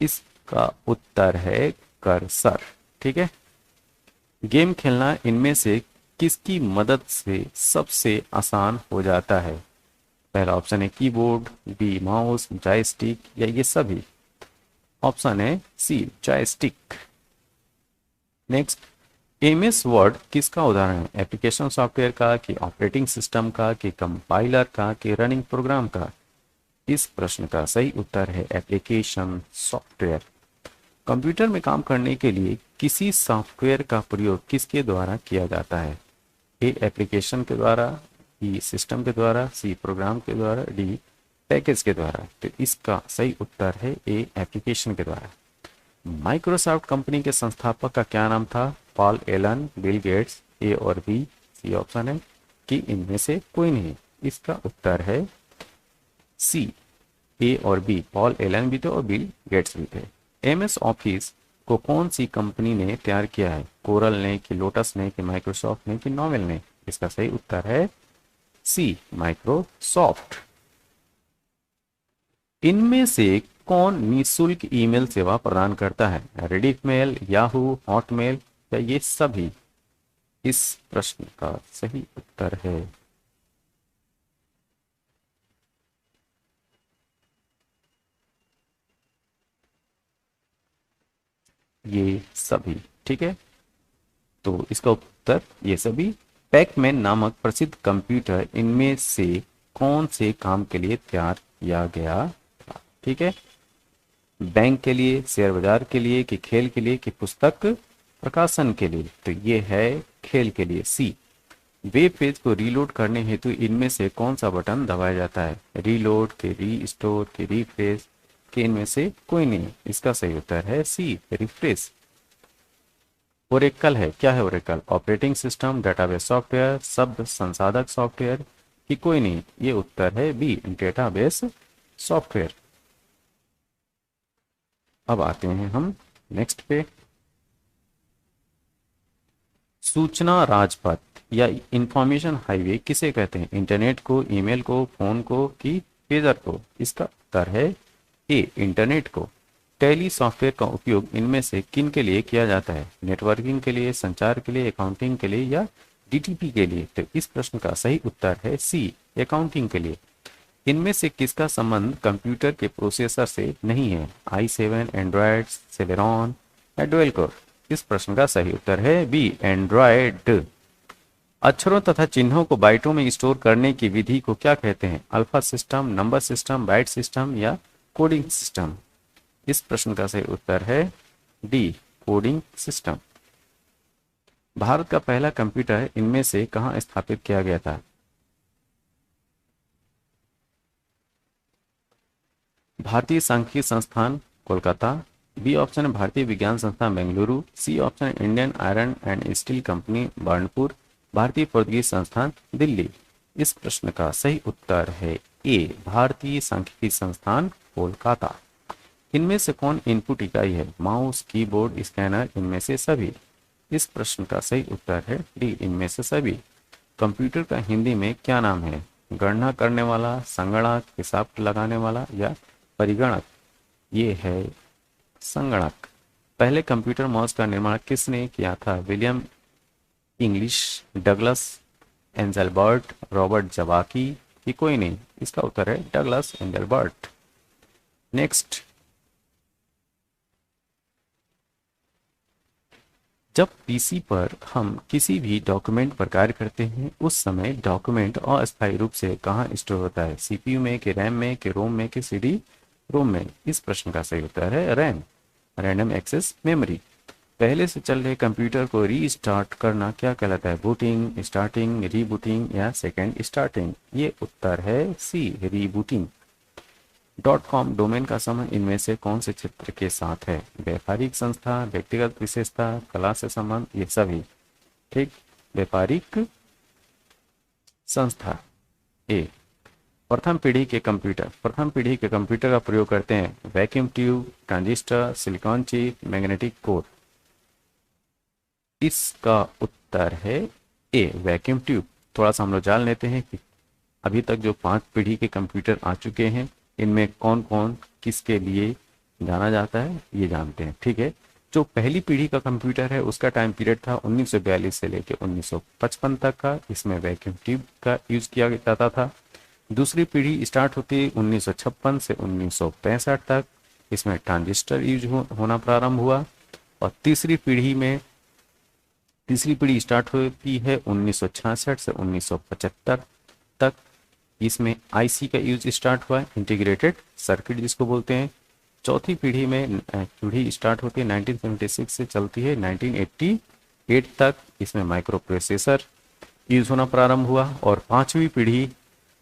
इसका उत्तर है कर्सर, ठीक है। गेम खेलना इनमें से किसकी मदद से सबसे आसान हो जाता है? पहला ऑप्शन है कीबोर्ड, बी माउस, जॉयस्टिक या ये सभी? ऑप्शन है सी, जॉयस्टिक। नेक्स्ट, एमएस वर्ड किसका उदाहरण है? एप्लीकेशन सॉफ्टवेयर का कि ऑपरेटिंग सिस्टम का कि कंपाइलर का कि रनिंग प्रोग्राम का? इस प्रश्न का सही उत्तर है एप्लीकेशन सॉफ्टवेयर। कंप्यूटर में काम करने के लिए किसी सॉफ्टवेयर का प्रयोग किसके द्वारा किया जाता है? ए, एप्लीकेशन के द्वारा, बी सिस्टम के द्वारा, सी प्रोग्राम के द्वारा, डी पैकेज के द्वारा। तो इसका सही उत्तर है ए, एप्लीकेशन के द्वारा। माइक्रोसॉफ्ट कंपनी के संस्थापक का क्या नाम था? पॉल एलन, बिल गेट्स, ए और बी? सी ऑप्शन है कि इनमें से कोई नहीं। इसका उत्तर है सी, ए और बी। पॉल एलन भी थे और बिल गेट्स भी थे। एमएस ऑफिस को कौन सी कंपनी ने तैयार किया है? कोरल ने, कि लोटस ने, कि माइक्रोसॉफ्ट ने, कि नॉवेल ने? इसका सही उत्तर है सी, माइक्रोसॉफ्ट। इनमें से कौन निःशुल्क ईमेल सेवा प्रदान करता है? रेडिफ मेल, याहू, हॉटमेल या ये सभी? इस प्रश्न का सही उत्तर है ये सभी। ठीक है, तो इसका उत्तर ये सभी। पैकमैन नामक प्रसिद्ध कंप्यूटर इनमें से कौन से काम के लिए तैयार किया गया था? ठीक है, बैंक के लिए, शेयर बाजार के लिए, कि खेल के लिए, कि पुस्तक प्रकाशन के लिए? तो ये है खेल के लिए, सी। वेब पेज को रीलोड करने हेतु इनमें से कौन सा बटन दबाया जाता है? रीलोड, के रीस्टोर, के रिफ्रेश, के इनमें से कोई नहीं? इसका सही उत्तर है सी, रिफ्रेश। ओरेकल है, क्या है Oracle? Operating system, database software, शब्द संसाधक सॉफ्टवेयर, कि कोई नहीं? ये उत्तर है बी, डेटाबेस सॉफ्टवेयर। अब आते हैं हम नेक्स्ट पे। सूचना राजपथ या इंफॉर्मेशन हाईवे किसे कहते हैं? इंटरनेट को, ईमेल को, फोन को, कि पेजर को? इसका उत्तर है ए, इंटरनेट को। टैली सॉफ्टवेयर का उपयोग इनमें से किन के लिए किया जाता है? नेटवर्किंग के लिए, संचार के लिए, अकाउंटिंग के लिए या डीटीपी के लिए? तो इस प्रश्न का सही उत्तर है सी, अकाउंटिंग के लिए। इनमें से किसका संबंध कंप्यूटर के प्रोसेसर से नहीं है? i7, एंड्रॉयड, सेलेरॉन या डुअल कोर? इस प्रश्न का सही उत्तर है बी, एंड्रॉयड। अक्षरों तथा चिन्हों को बाइटों में स्टोर करने की विधि को क्या कहते हैं? Alpha system, number system, byte system या कोडिंग सिस्टम? इस प्रश्न का सही उत्तर है डी, कोडिंग सिस्टम। भारत का पहला कंप्यूटर इनमें से कहां स्थापित किया गया था? भारतीय सांख्यिकी संस्थान कोलकाता, बी ऑप्शन है भारतीय विज्ञान संस्थान बेंगलुरु, सी ऑप्शन है Indian iron and steel company Burnpur, भारतीय पुर्तगाली संस्थान दिल्ली? इस प्रश्न का सही उत्तर है ए, भारतीय सांख्यिकी संस्थान कोलकाता। इनमें से कौन इनपुट इकाई है? माउस, कीबोर्ड, स्कैनर, इनमें से सभी? इस प्रश्न का सही उत्तर है डी, इनमें से सभी। कंप्यूटर का हिंदी में क्या नाम है? गणना करने वाला, संगणक, हिसाब लगाने वाला या परिगणक? ये है संगणक। पहले कंप्यूटर माउस का निर्माण किसने किया था? William English, Douglas Engelbart, Robert जवाकी, कि कोई नहीं? इसका उत्तर है डगलस एंजेलबर्ट। नेक्स्ट, जब पीसी पर हम किसी भी डॉक्यूमेंट पर कार्य करते हैं उस समय डॉक्यूमेंट अस्थायी रूप से कहाँ स्टोर होता है? सीपीयू में, कि रैम में, कि रोम में, कि सीडी रोम में? इस प्रश्न का सही उत्तर है रैम, रैंडम एक्सेस मेमोरी। पहले से चल रहे कंप्यूटर को रीस्टार्ट करना क्या कहलाता है? बूटिंग, स्टार्टिंग, रीबूटिंग या सेकेंड स्टार्टिंग? ये उत्तर है सी, रीबूटिंग। .com डोमेन का संबंध इनमें से कौन से क्षेत्र के साथ है? व्यापारिक संस्था, व्यक्तिगत विशेषता, कला से संबंध? ये सभी? ठीक, व्यापारिक संस्था ए। प्रथम पीढ़ी के कंप्यूटर का प्रयोग करते हैं vacuum tube, transistor, silicon chip, magnetic core? इसका उत्तर है ए, वैक्यूम ट्यूब। थोड़ा सा हम लोग जान लेते हैं कि अभी तक जो 5 पीढ़ी के कंप्यूटर आ चुके हैं इनमें कौन कौन किसके लिए जाना जाता है ये जानते हैं। ठीक है, जो पहली पीढ़ी का कंप्यूटर है उसका टाइम पीरियड था 1942 से लेकर 1955 तक का। इसमें वैक्यूम ट्यूब का यूज किया जाता था। दूसरी पीढ़ी स्टार्ट होती है 1956 से 1965 तक। इसमें ट्रांजिस्टर यूज होना प्रारंभ हुआ। और तीसरी पीढ़ी स्टार्ट होती है 1966 से 1975 तक। इसमें आईसी का यूज स्टार्ट हुआ, इंटीग्रेटेड सर्किट जिसको बोलते हैं। चौथी पीढ़ी स्टार्ट होती है 1976 से चलती है 1988 तक। इसमें माइक्रो प्रोसेसर यूज होना प्रारंभ हुआ। और पांचवी पीढ़ी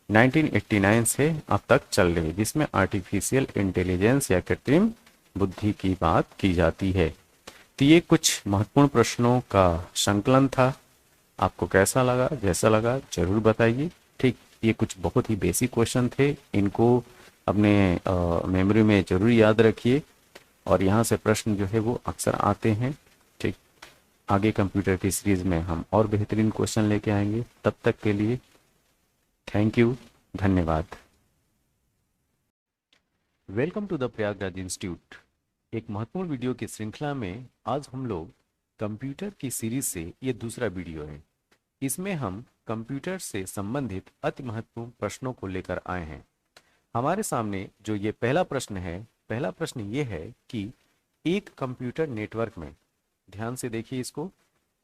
1989 से अब तक चल रही है, जिसमें आर्टिफिशियल इंटेलिजेंस या कृत्रिम बुद्धि की बात की जाती है। तो ये कुछ महत्वपूर्ण प्रश्नों का संकलन था। आपको कैसा लगा, जैसा लगा जरूर बताइए। ठीक, ये कुछ बहुत ही बेसिक क्वेश्चन थे, इनको अपने मेमोरी में जरूर याद रखिए, और यहाँ से प्रश्न जो है वो अक्सर आते हैं। ठीक, आगे कंप्यूटर की सीरीज में हम और बेहतरीन क्वेश्चन लेके आएंगे। तब तक के लिए थैंक यू, धन्यवाद। Welcome to the Prayagraj institute. एक महत्वपूर्ण वीडियो की श्रृंखला में आज हम लोग कंप्यूटर की सीरीज से ये दूसरा वीडियो है। इसमें हम कंप्यूटर से संबंधित अति महत्वपूर्ण प्रश्नों को लेकर आए हैं। हमारे सामने जो ये पहला प्रश्न है, पहला प्रश्न ये है कि एक कंप्यूटर नेटवर्क में, ध्यान से देखिए इसको,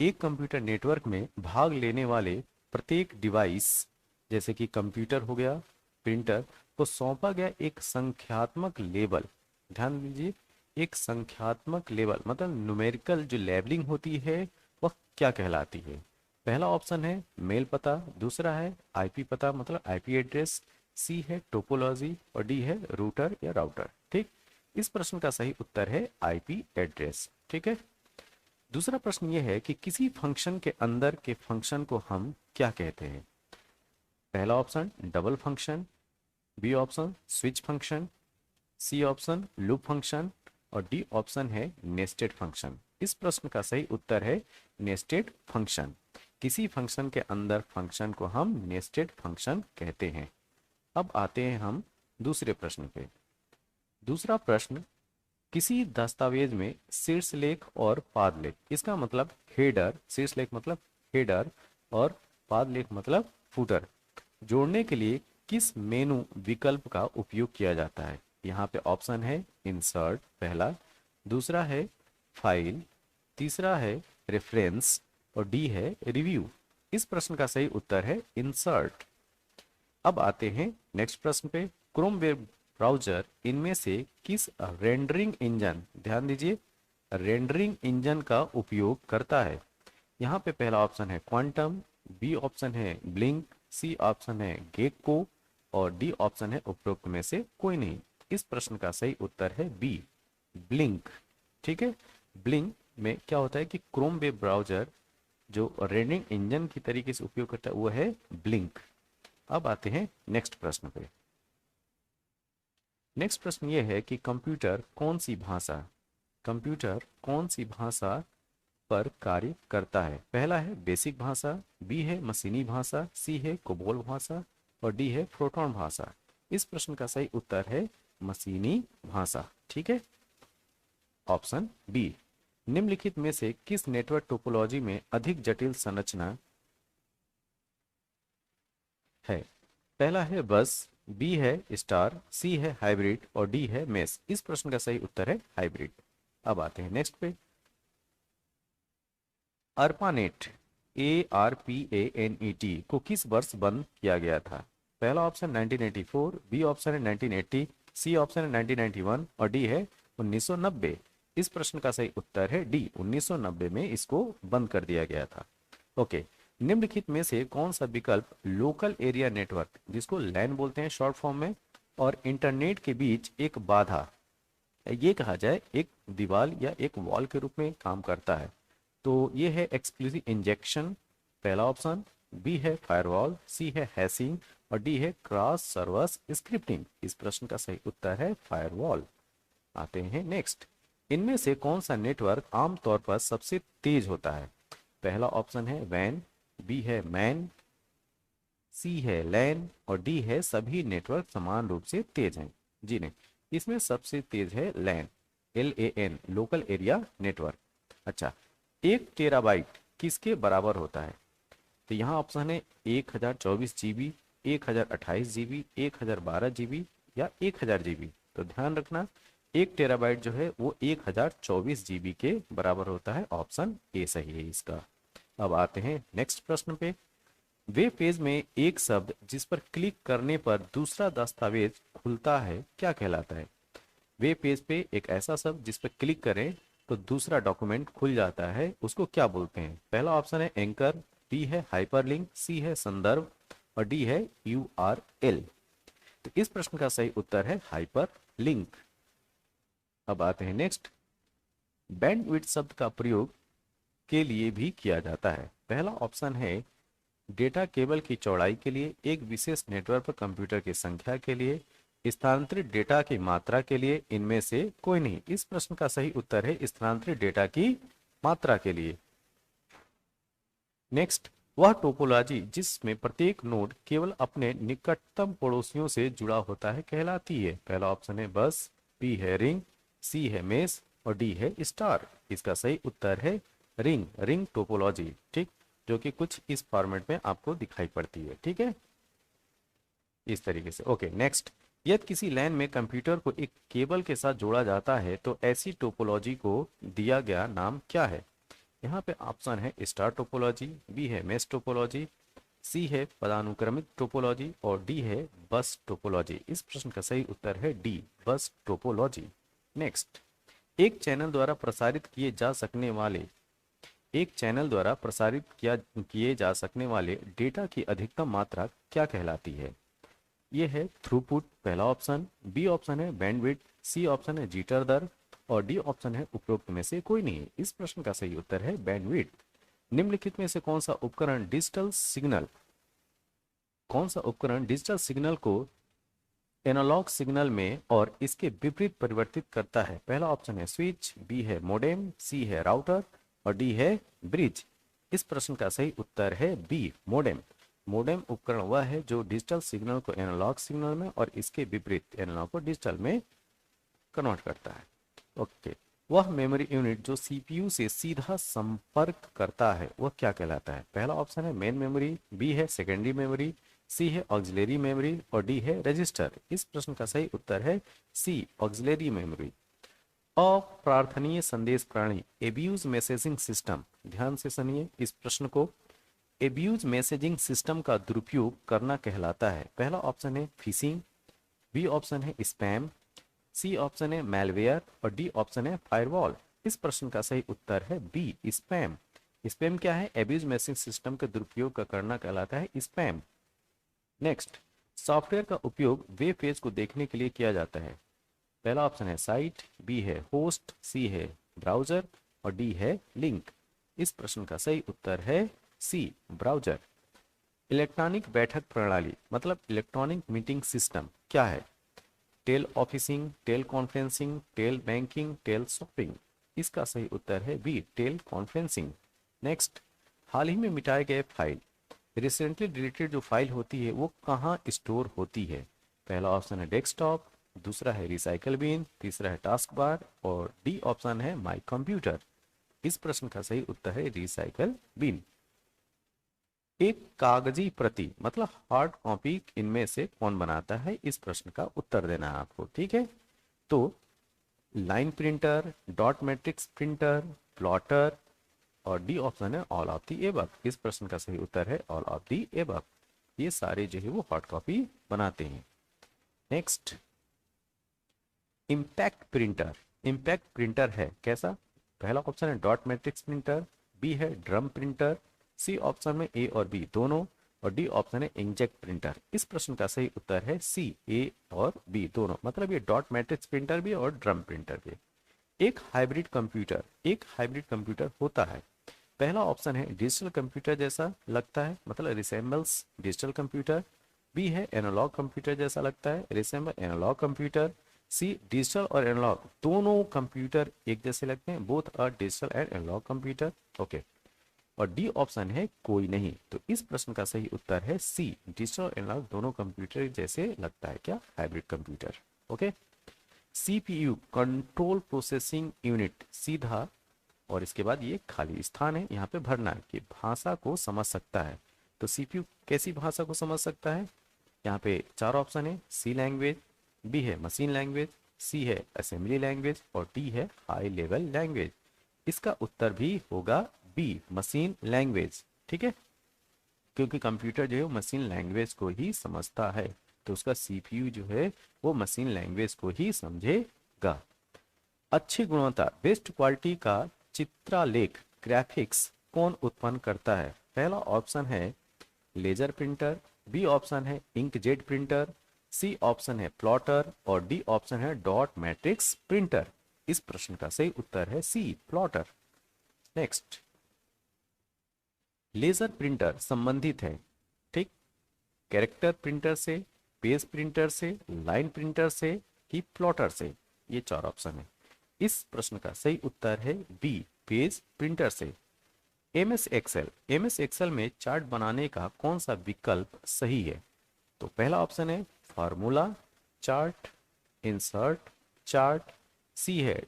एक कंप्यूटर नेटवर्क में भाग लेने वाले प्रत्येक डिवाइस, जैसे कि कंप्यूटर हो गया, प्रिंटर, को सौंपा गया एक संख्यात्मक लेबल। ध्यान दीजिए, एक संख्यात्मक लेबल मतलब न्यूमेरिकल जो लेबलिंग होती है वह क्या कहलाती है। पहला ऑप्शन है मेल पता, दूसरा है आईपी पता मतलब आईपी एड्रेस, सी है टोपोलॉजी और डी है रूटर या राउटर। ठीक, इस प्रश्न का सही उत्तर है आईपी एड्रेस। ठीक है, दूसरा प्रश्न यह है कि किसी फंक्शन के अंदर के फंक्शन को हम क्या कहते हैं। पहला option double function, B option switch function, C option loop function और डी ऑप्शन है नेस्टेड फंक्शन। इस प्रश्न का सही उत्तर है नेस्टेड फंक्शन। किसी फंक्शन के अंदर फंक्शन को हम नेस्टेड फंक्शन कहते हैं। अब आते हैं हम दूसरे प्रश्न पे। दूसरा प्रश्न, किसी दस्तावेज में शीर्षलेख और पादलेख, इसका मतलब हेडर, शीर्षलेख मतलब हेडर और पादलेख मतलब फुटर, जोड़ने के लिए किस मेनू विकल्प का उपयोग किया जाता है। यहाँ पे ऑप्शन है इंसर्ट पहला, दूसरा है फाइल, तीसरा है रेफरेंस और डी है रिव्यू। इस प्रश्न का सही उत्तर है इंसर्ट। अब आते हैं नेक्स्ट प्रश्न पे। क्रोम वेब ब्राउजर इनमें से किस रेंडरिंग इंजन, ध्यान दीजिए, रेंडरिंग इंजन का उपयोग करता है। यहाँ पे पहला ऑप्शन है क्वांटम, बी ऑप्शन है ब्लिंक, सी ऑप्शन है गेको और डी ऑप्शन है उपरोक्त में से कोई नहीं। इस प्रश्न का सही उत्तर है बी, ब्लिंक। ठीक है, ब्लिंक में क्या होता है कि क्रोम वेब ब्राउजर जो रेंडरिंग इंजन की तरीके से उपयोग करता है वो है ब्लिंक। अब आते हैं नेक्स्ट प्रश्न पे। नेक्स्ट प्रश्न ये है कि कंप्यूटर कौन सी भाषा पर कार्य करता है। पहला है बेसिक भाषा, बी है मशीनी भाषा, सी है कोबोल भाषा और डी है प्रोटॉन भाषा। इस प्रश्न का सही उत्तर है मशीनी भाषा। ठीक है, ऑप्शन बी। निम्नलिखित में से किस नेटवर्क टोपोलॉजी में अधिक जटिल संरचना है। पहला है बस, बी है स्टार, सी है हाइब्रिड और डी है मेस। इस प्रश्न का सही उत्तर है हाइब्रिड। अब आते हैं नेक्स्ट पे। अर्पानेट, ARPANET को किस वर्ष बंद किया गया था। पहला ऑप्शन 1984, बी ऑप्शन है 1980, सी ऑप्शन है 1991 और डी है 1990। इस प्रश्न का सही उत्तर है डी, 1990 में इसको बंद कर दिया गया था। ओके, निम्नलिखित में से कौन सा विकल्प लोकल एरिया नेटवर्क, जिसको लैन बोलते हैं शॉर्ट फॉर्म में, और इंटरनेट के बीच एक बाधा, ये कहा जाए एक दीवार या एक वॉल के रूप में काम करता है। तो ये है एक्सक्लूसिव इंजेक्शन, पहला ऑप्शन, बी है फायरवॉल, सी है हैशिंग और डी है क्रॉस सर्वर स्क्रिप्टिंग। इस प्रश्न का सही उत्तर है फायरवॉल। आते हैं नेक्स्ट। इनमें से कौन सा नेटवर्क आमतौर पर सबसे तेज होता है। पहला ऑप्शन है वैन, बी है मैन, सी है लैन और डी है सभी नेटवर्क समान रूप से तेज हैं। जी नहीं, इसमें सबसे तेज है लैन, LAN, लोकल एरिया नेटवर्क। अच्छा, 1 टेराबाइट किसके बराबर होता है। तो यहाँ ऑप्शन है 1024 GB, 1028 GB, 1012 GB या 1000 GB। तो ध्यान रखना 1 टेराबाइट जो है वो 1024 GB के बराबर होता है। ऑप्शन ए सही है इसका। अब आते हैं नेक्स्ट प्रश्न पे। वेब पेज में एक शब्द जिस पर क्लिक करने पर दूसरा दस्तावेज खुलता है क्या कहलाता है। वेब पेज पे एक ऐसा शब्द जिस पर क्लिक करें तो दूसरा डॉक्यूमेंट खुल जाता है, उसको क्या बोलते हैं। पहला ऑप्शन है एंकर, बी है हाइपरलिंक, सी है संदर्भ और डी है URL। तो इस प्रश्न का सही उत्तर है हाइपर लिंक। अब आते हैं नेक्स्ट। बैंडविड्थ शब्द का प्रयोग के लिए भी किया जाता है। पहला ऑप्शन है डेटा केबल की चौड़ाई के लिए, एक विशेष नेटवर्क पर कंप्यूटर की संख्या के लिए, स्थानांतरित डेटा की मात्रा के लिए, इनमें से कोई नहीं। इस प्रश्न का सही उत्तर है स्थानांतरित डेटा की मात्रा के लिए। नेक्स्ट, वह टोपोलॉजी जिसमें प्रत्येक नोड केवल अपने निकटतम पड़ोसियों से जुड़ा होता है कहलाती है। पहला ऑप्शन है बस, बी है रिंग, सी है मेस और डी है स्टार। इसका सही उत्तर है रिंग, रिंग टोपोलॉजी, ठीक, जो कि कुछ इस फॉर्मेट में आपको दिखाई पड़ती है। ठीक है, इस तरीके से। ओके नेक्स्ट, यदि किसी लैन में कंप्यूटर को एक केबल के साथ जोड़ा जाता है तो ऐसी टोपोलॉजी को दिया गया नाम क्या है। यहाँ पे ऑप्शन है स्टार टोपोलॉजी, बी है मेश टोपोलॉजी, सी है पदानुक्रमित टोपोलॉजी और डी है बस टोपोलॉजी। इस प्रश्न का सही उत्तर है डी, बस टोपोलॉजी। नेक्स्ट, एक चैनल द्वारा प्रसारित किए जा सकने वाले किए जा सकने वाले डेटा की अधिकतम मात्रा क्या कहलाती है। यह है थ्रूपुट, पहला ऑप्शन, बी ऑप्शन है बैंडविड्थ, सी ऑप्शन है जिटर दर और डी ऑप्शन है उपरोक्त में से कोई नहीं। इस प्रश्न का सही उत्तर है बैंडविड्थ। निम्नलिखित में से कौन सा उपकरण डिजिटल सिग्नल को एनालॉग सिग्नल में और इसके विपरीत परिवर्तित करता है। पहला ऑप्शन है स्विच, बी है मोडेम, सी है राउटर और डी है ब्रिज। इस प्रश्न का सही उत्तर है बी, मोडेम। मोडेम उपकरण वह है जो डिजिटल सिग्नल को एनालॉग सिग्नल में और इसके विपरीत एनालॉग को डिजिटल में कन्वर्ट करता है। ओके, वह मेमोरी यूनिट जो सीपीयू से सीधा संपर्क करता है वह क्या कहलाता है। पहला ऑप्शन है मेन मेमोरी, बी है सेकेंडरी मेमोरी, सी है ऑक्सिलरी मेमोरी और डी है रजिस्टर। इस प्रश्न का सही उत्तर है सी, ऑक्सिलरी मेमोरी। अप्रार्थनीय संदेश प्रणाली, एब्यूज मैसेजिंग सिस्टम, ध्यान से सुनिए इस प्रश्न को। एब्यूज मैसेजिंग सिस्टम का दुरुपयोग करना कहलाता है। पहला ऑप्शन है फिशिंग, बी ऑप्शन है स्पैम, सी ऑप्शन है मैलवेयर और डी ऑप्शन है फायरवॉल। इस प्रश्न का सही उत्तर है बी, स्पैम। स्पैम क्या है, एब्यूज मैसेजिंग सिस्टम के दुरुपयोग का करना कहलाता है स्पैम। नेक्स्ट, सॉफ्टवेयर का उपयोग वेब पेज को देखने के लिए किया जाता है। पहला ऑप्शन है साइट, बी है होस्ट, सी है ब्राउजर और डी है लिंक। इस प्रश्न का सही उत्तर है सी, ब्राउजर। इलेक्ट्रॉनिक बैठक प्रणाली मतलब इलेक्ट्रॉनिक मीटिंग सिस्टम क्या है। Teleofficing, teleconferencing, telebanking, teleshopping. इसका सही उत्तर है बी, टेल कॉन्फ्रेंसिंग। नेक्स्ट, हाल ही में मिटाए गए फाइल, रिसेंटली डिलीटेड जो फाइल होती है वो कहाँ स्टोर होती है। पहला ऑप्शन है डेस्कटॉप, दूसरा है रिसाइकल बिन, तीसरा है टास्क बार और डी ऑप्शन है माई कंप्यूटर। इस प्रश्न का सही उत्तर है रिसाइकल बिन। एक कागजी प्रति मतलब हार्ड कॉपी इनमें से कौन बनाता है, इस प्रश्न का उत्तर देना है आपको। ठीक है, तो line printer, dot matrix printer, plotter और डी ऑप्शन है ऑल ऑफ दी एबव। इस प्रश्न का सही उत्तर है ऑल ऑफ दी एबव। ये सारे जो है वो हार्ड कॉपी बनाते हैं। Next, impact printer. Impact printer है कैसा। पहला ऑप्शन है डॉट मैट्रिक्स प्रिंटर, बी है ड्रम प्रिंटर, सी ऑप्शन में ए और बी दोनों और डी ऑप्शन है इंकजेट प्रिंटर। इस प्रश्न का सही उत्तर है सी, ए और बी दोनों, मतलब ये डॉट मैट्रिक्स प्रिंटर भी और ड्रम प्रिंटर भी। एक हाइब्रिड कंप्यूटर होता है। पहला ऑप्शन है डिजिटल कंप्यूटर जैसा लगता है मतलब रिसेंबल्स डिजिटल कंप्यूटर, बी है एनालॉग कंप्यूटर जैसा लगता है resemble analog computer, C digital और एनालॉग दोनों कंप्यूटर एक जैसे लगते हैं both are digital and analog computer. Okay, और डी ऑप्शन है कोई नहीं। तो इस प्रश्न का सही उत्तर है सी, डिजिटल और एनालॉग दोनों कंप्यूटर जैसे लगता है क्या, hybrid computer. Okay, CPU control processing unit सीधा और इसके बाद ये खाली स्थान है यहाँ पे भरना है कि भाषा को समझ सकता है। तो सीपीयू कैसी भाषा को समझ सकता है, यहाँ पे चार ऑप्शन है, सी लैंग्वेज, बी है मशीन लैंग्वेज, सी है असेंबली लैंग्वेज और डी है हाई लेवल लैंग्वेज। इसका उत्तर भी होगा बी, मशीन लैंग्वेज। ठीक है, क्योंकि कंप्यूटर जो है मशीन लैंग्वेज को ही समझता है तो उसका सीपीयू जो है वो मशीन लैंग्वेज को ही समझेगा। अच्छी गुणवत्ता बेस्ट क्वालिटी का चित्रालेख ग्राफिक्स कौन उत्पन्न करता है। पहला ऑप्शन है लेजर प्रिंटर, बी ऑप्शन है इंकजेट प्रिंटर, सी ऑप्शन है प्लॉटर और डी ऑप्शन है डॉट मैट्रिक्स प्रिंटर। इस प्रश्न का सही उत्तर है सी प्लॉटर। नेक्स्ट, लेजर प्रिंटर संबंधित है, ठीक, कैरेक्टर प्रिंटर से, पेज प्रिंटर से, लाइन प्रिंटर से कि प्लॉटर से। ये चार ऑप्शन है। इस प्रश्न का सही उत्तर है बी पेज प्रिंटर से। एमएस एक्सेल में चार्ट बनाने का कौन सा विकल्प सही है? तो पहला ऑप्शन है formula chart, insert chart, C है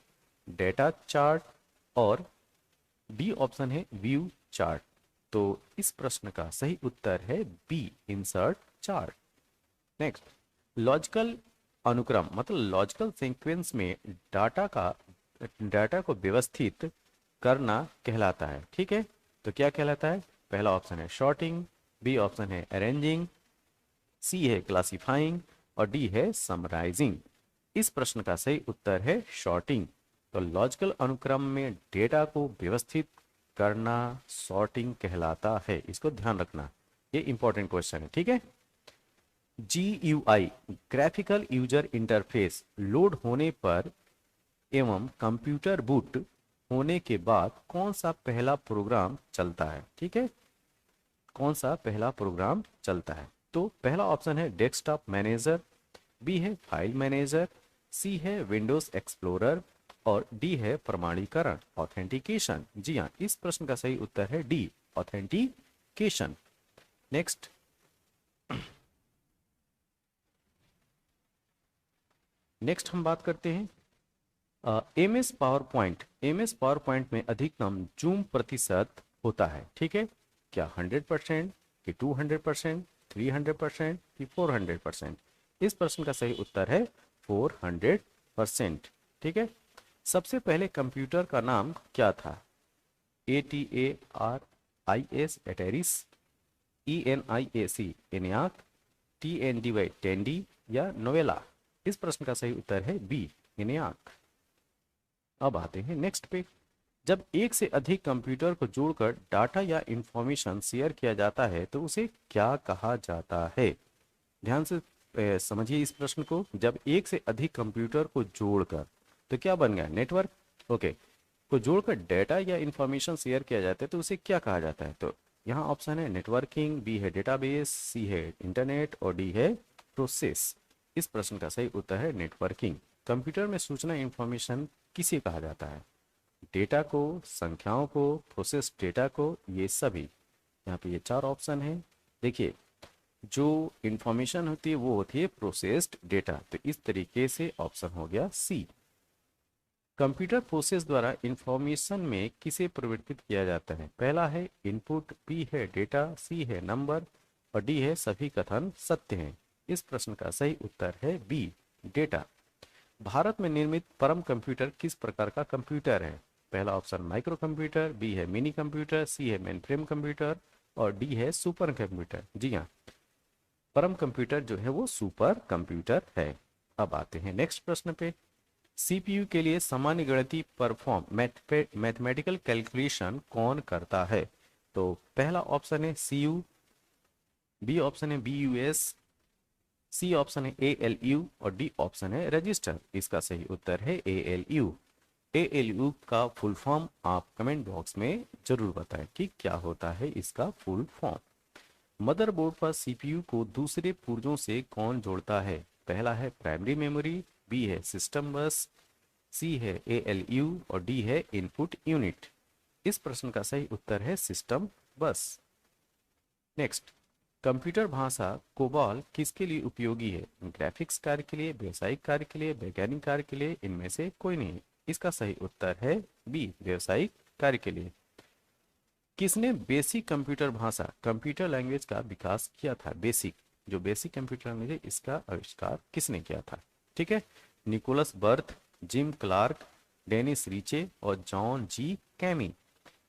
डेटा चार्ट और डी ऑप्शन है व्यू चार्ट। तो इस प्रश्न का सही उत्तर है B insert chart. Next, logical अनुक्रम मतलब लॉजिकल सीक्वेंस में डाटा को व्यवस्थित करना कहलाता है, ठीक है। तो क्या कहलाता है? पहला ऑप्शन है शॉर्टिंग, बी ऑप्शन है अरेंजिंग, सी है क्लासिफाइंग और डी है समराइजिंग। इस प्रश्न का सही उत्तर है शॉर्टिंग। तो लॉजिकल अनुक्रम में डेटा को व्यवस्थित करना सॉर्टिंग कहलाता है, इसको ध्यान रखना, ये इंपॉर्टेंट क्वेश्चन है, ठीक है। GUI graphical user interface load होने पर एवं कंप्यूटर बूट होने के बाद कौन सा पहला प्रोग्राम चलता है, ठीक है, कौन सा पहला प्रोग्राम चलता है? तो पहला ऑप्शन है डेस्कटॉप मैनेजर, बी है फाइल मैनेजर, सी है विंडोज एक्सप्लोरर और डी है प्रमाणीकरण ऑथेंटिकेशन। जी हाँ, इस प्रश्न का सही उत्तर है डी ऑथेंटिकेशन। नेक्स्ट, हम बात करते हैं एमएस पावर पॉइंट में अधिकतम जूम प्रतिशत होता है, ठीक है, क्या 100% कि 200%, 300% कि 400%? इस प्रश्न का सही उत्तर है 400%, ठीक है। सबसे पहले कंप्यूटर का नाम क्या था? ATARIS एटेरिस, ENIAC एनियाक, TNDY टेंडी या नोवेला? इस प्रश्न का सही उत्तर है बी एनियाक। अब आते हैं नेक्स्ट पे। जब एक से अधिक कंप्यूटर को जोड़कर डाटा या इंफॉर्मेशन शेयर किया जाता है तो उसे क्या कहा जाता है? ध्यान से समझिए इस प्रश्न को। जब एक से अधिक कंप्यूटर को जोड़कर, तो क्या बन गया? नेटवर्क, ओके, को जोड़कर डेटा या इंफॉर्मेशन शेयर किया जाता है तो उसे क्या कहा जाता है? तो यहाँ ऑप्शन है नेटवर्किंग, बी है डेटाबेस, सी है इंटरनेट और डी है प्रोसेस। इस प्रश्न का सही उत्तर है नेटवर्किंग। कंप्यूटर में सूचना इंफॉर्मेशन किसे कहा जाता है? डेटा को, संख्याओं को, प्रोसेस डेटा को, ये सभी। यहाँ पे ये चार ऑप्शन है। देखिए, जो इंफॉर्मेशन होती है वो होती है प्रोसेस्ड डेटा, तो इस तरीके से ऑप्शन हो गया सी। कंप्यूटर प्रोसेस द्वारा इंफॉर्मेशन में किसे परिवर्तित किया जाता है? पहला है इनपुट, बी है डेटा, सी है नंबर और डी है सभी कथन सत्य हैं। इस प्रश्न का सही उत्तर है बी डेटा। भारत में निर्मित परम कंप्यूटर किस प्रकार का कंप्यूटर है? पहला ऑप्शन माइक्रो कंप्यूटर, बी है मिनी कंप्यूटर, सी है मेनफ्रेम कंप्यूटर और डी है सुपर कंप्यूटर। जी हाँ, परम कंप्यूटर जो है वो सुपर कंप्यूटर है। अब आते हैं नेक्स्ट प्रश्न पे। सीपीयू के लिए सामान्य गणितीय परफॉर्म मैथमेटिकल कैलकुलेशन कौन करता है? तो पहला ऑप्शन है सीयू, बी ऑप्शन है बीयूएस, सी ऑप्शन है एएलयू और डी ऑप्शन है रजिस्टर। इसका सही उत्तर है एएलयू। एएलयू का फुल फॉर्म आप कमेंट बॉक्स में जरूर बताएं कि क्या होता है इसका फुल फॉर्म। मदरबोर्ड पर सीपीयू को दूसरे पुर्जों से कौन जोड़ता है? पहला है प्राइमरी मेमोरी, बी है सिस्टम बस, सी है एएलयू और डी है इनपुट यूनिट। इस प्रश्न का सही उत्तर है सिस्टम बस। नेक्स्ट, कंप्यूटर भाषा कोबाल किसके लिए उपयोगी है? ग्राफिक्स कार्य के लिए, व्यावसायिक कार्य के लिए, वैज्ञानिक कार्य के लिए, इनमें से कोई नहीं। इसका सही उत्तर है बी व्यावसायिक कार्य के लिए। किसने बेसिक कंप्यूटर भाषा कंप्यूटर लैंग्वेज का विकास किया था? बेसिक, जो बेसिक कंप्यूटर लैंग्वेज है इसका आविष्कार किसने किया था? ठीक है, Nicholas Wirth, Jim Clark, Dennis Ritchie और जॉन जी कैमी।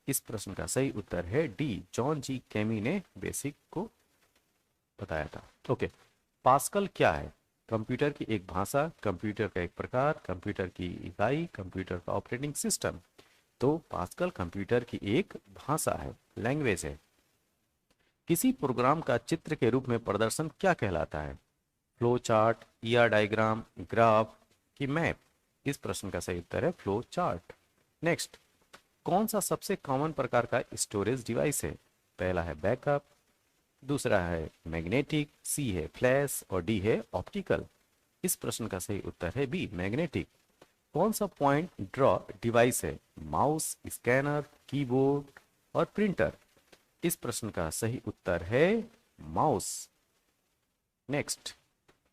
इस प्रश्न का सही उत्तर है डी जॉन जी कैमी ने बेसिक को बताया था। ओके, पास्कल क्या है? कंप्यूटर की एक भाषा, कंप्यूटर का एक प्रकार, कंप्यूटर की इकाई, कंप्यूटर का ऑपरेटिंग सिस्टम। तो पास्कल कंप्यूटर की एक भाषा है, लैंग्वेज है। किसी प्रोग्राम का चित्र के रूप में प्रदर्शन क्या कहलाता है? Flow chart, ER diagram, graph की मैप? इस प्रश्न का सही उत्तर है फ्लो चार्ट। नेक्स्ट, कौन सा सबसे कॉमन प्रकार का स्टोरेज डिवाइस है? पहला है बैकअप, दूसरा है मैग्नेटिक, सी है फ्लैश और डी है ऑप्टिकल। इस प्रश्न का सही उत्तर है बी मैग्नेटिक। कौन सा पॉइंट ड्रॉ डिवाइस है? माउस, स्कैनर, कीबोर्ड और प्रिंटर? इस प्रश्न का सही उत्तर है mouse. Next,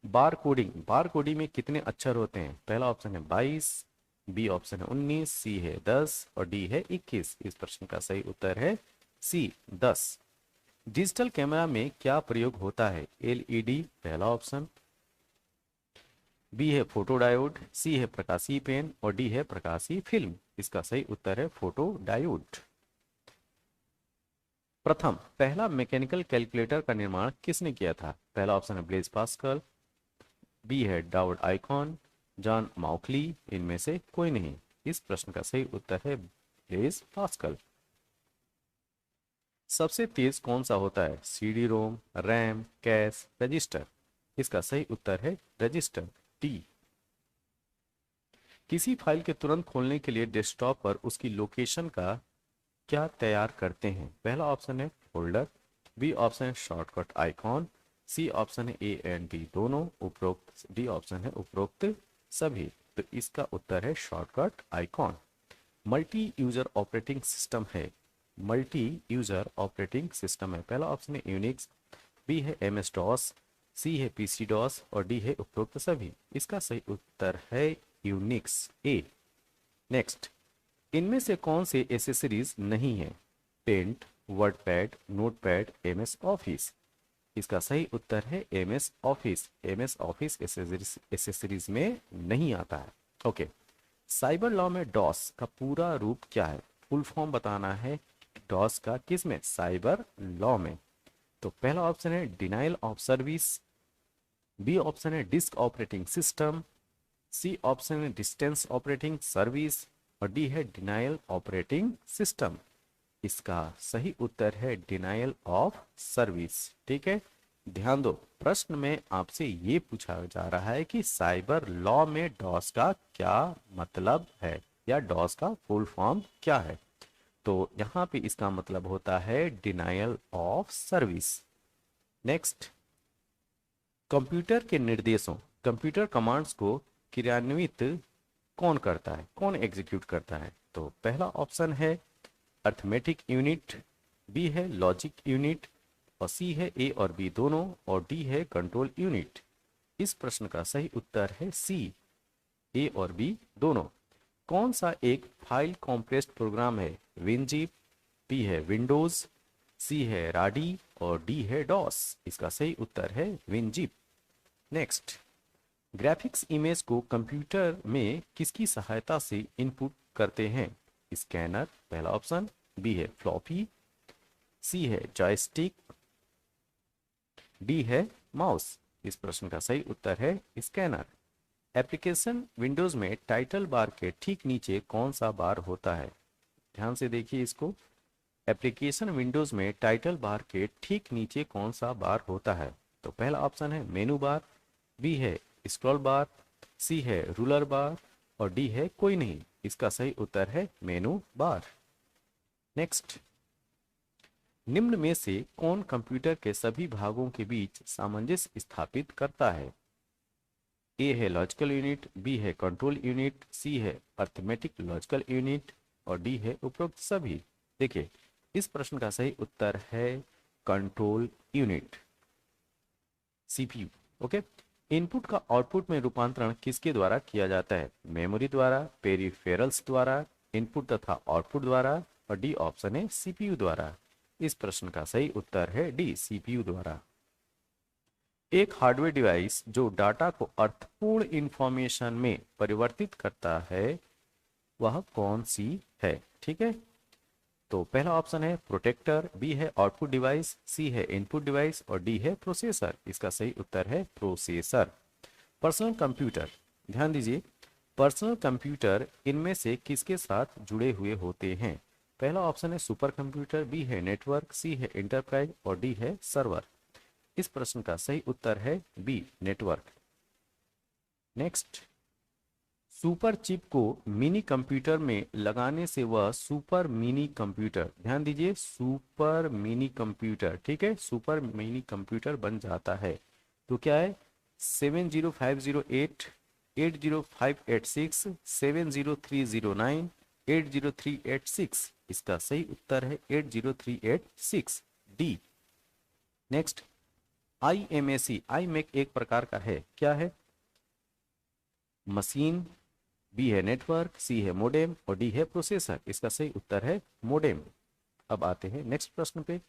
bar coding. Bar coding में कितने अक्षर होते हैं? पहला ऑप्शन है 22, बी ऑप्शन है 19, सी है 10 और डी है 21। इस प्रश्न का सही उत्तर है सी 10। डिजिटल कैमरा में क्या प्रयोग होता है? एलईडी पहला ऑप्शन, बी है फोटो डायोड, सी है प्रकाशीय पेन और डी है प्रकाशीय फिल्म। इसका सही उत्तर है फोटो डायोड। प्रथम पहला मैकेनिकल कैलकुलेटर का निर्माण किसने किया था? पहला ऑप्शन है ब्लेज पास्कल, बी है डाउड आइकॉन, जॉन माउखली, इनमें से कोई नहीं। इस प्रश्न का सही उत्तर है ब्लेज पास्कल। सबसे तेज कौन सा होता है? CD ROM, RAM, cash, register? इसका सही उत्तर है रजिस्टर, टी। किसी फाइल के तुरंत खोलने के लिए डेस्कटॉप पर उसकी लोकेशन का क्या तैयार करते हैं? पहला ऑप्शन है फोल्डर, बी ऑप्शन है शॉर्टकट आइकॉन, सी ऑप्शन है ए एंड बी दोनों उपरोक्त, डी ऑप्शन है उपरोक्त सभी। तो इसका उत्तर है shortcut icon. Multi user operating system है, मल्टी यूजर ऑपरेटिंग सिस्टम है। पहला ऑप्शन है यूनिक्स, बी है एमएस डॉस, सी है पीसी डॉस और डी है उपरोक्त सभी। इसका सही उत्तर है यूनिक्स, ए। नेक्स्ट, इनमें से कौन से एसेसरीज नहीं है? Paint, WordPad, Notepad, MS Office? इसका सही उत्तर है MS Office. MS Office accessories में नहीं आता है। ओके, साइबर लॉ में डॉस का पूरा रूप क्या है? फुल फॉर्म बताना है डॉस का, किस में? साइबर लॉ में। तो पहला ऑप्शन है denial of service, b option है डिस्क ऑपरेटिंग सिस्टम, सी ऑप्शन है डिस्टेंस ऑपरेटिंग सर्विस और डी है डिनाइल ऑपरेटिंग सिस्टम। इसका सही उत्तर है डिनाइल ऑफ सर्विस। ठीक है, ध्यान दो, प्रश्न में आपसे ये पूछा जा रहा है कि साइबर लॉ में डॉस का क्या मतलब है या डॉस का फुल फॉर्म क्या है। तो यहां पे इसका मतलब होता है denial of service. Next, computer के निर्देशों, कंप्यूटर कमांड्स को क्रियान्वित कौन करता है, कौन एग्जीक्यूट करता है? तो पहला ऑप्शन है अर्थमेटिक यूनिट, बी है लॉजिक यूनिट और सी है ए और बी दोनों और डी है कंट्रोल यूनिट। इस प्रश्न का सही उत्तर है सी, ए और बी दोनों। कौन सा एक फाइल कॉम्प्रेस्ड प्रोग्राम है? विनजिप, बी है विंडोज, सी है राडी और डी है डॉस। इसका सही उत्तर है विनजिप। नेक्स्ट, ग्राफिक्स इमेज को कंप्यूटर में किसकी सहायता से इनपुट करते हैं? स्कैनर पहला ऑप्शन, बी है फ्लॉपी, सी है जॉयस्टिक, डी है माउस। इस प्रश्न का सही उत्तर है स्कैनर। एप्लीकेशन विंडोज में टाइटल बार के ठीक नीचे कौन सा बार होता है? ध्यान से देखिए इसको। एप्लीकेशन विंडोज में टाइटल बार के ठीक नीचे कौन सा बार होता है? तो पहला ऑप्शन है मेनू बार, बी है स्क्रॉल बार, सी है रूलर बार और डी है कोई नहीं। इसका सही उत्तर है मेनू बार। नेक्स्ट, निम्न में से कौन कंप्यूटर के सभी भागों के बीच सामंजस्य स्थापित करता है? ए है लॉजिकल यूनिट, बी है कंट्रोल यूनिट, सी है अर्थमेटिक लॉजिकल यूनिट और डी है उपरोक्त सभी। देखिए, इस प्रश्न का सही उत्तर है control unit, CPU. Okay, input का आउटपुट में रूपांतरण किसके द्वारा किया जाता है? मेमोरी द्वारा, पेरिफेरल्स द्वारा, इनपुट तथा आउटपुट द्वारा और डी ऑप्शन है सीपीयू द्वारा। इस प्रश्न का सही उत्तर है डी, सीपीयू द्वारा। एक हार्डवेयर डिवाइस जो डाटा को अर्थपूर्ण इंफॉर्मेशन में परिवर्तित करता है वह कौन सी है? ठीक है, तो पहला ऑप्शन है प्रोटेक्टर, बी है आउटपुट डिवाइस, सी है इनपुट डिवाइस और डी है प्रोसेसर। इसका सही उत्तर है प्रोसेसर। पर्सनल कंप्यूटर, ध्यान दीजिए, पर्सनल कंप्यूटर इनमें से किसके साथ जुड़े हुए होते हैं? पहला ऑप्शन है सुपर कंप्यूटर, बी है नेटवर्क, सी है इंटरप्राइज और डी है सर्वर। इस प्रश्न का सही उत्तर है B network. Next, super chip को मिनी कंप्यूटर में लगाने से वह सुपर मिनी कंप्यूटर, ध्यान दीजिए सुपर मिनी कंप्यूटर, ठीक है, सुपर मिनी कंप्यूटर बन जाता है। तो क्या है 70508, 80586, 70309, 80386। इसका सही उत्तर है 80386 डी। नेक्स्ट, IMAC, आईमैक एक प्रकार का है, क्या है? मशीन, बी है नेटवर्क, सी है मोडेम और डी है प्रोसेसर। इसका सही उत्तर है मोडेम। अब आते हैं नेक्स्ट प्रश्न पे।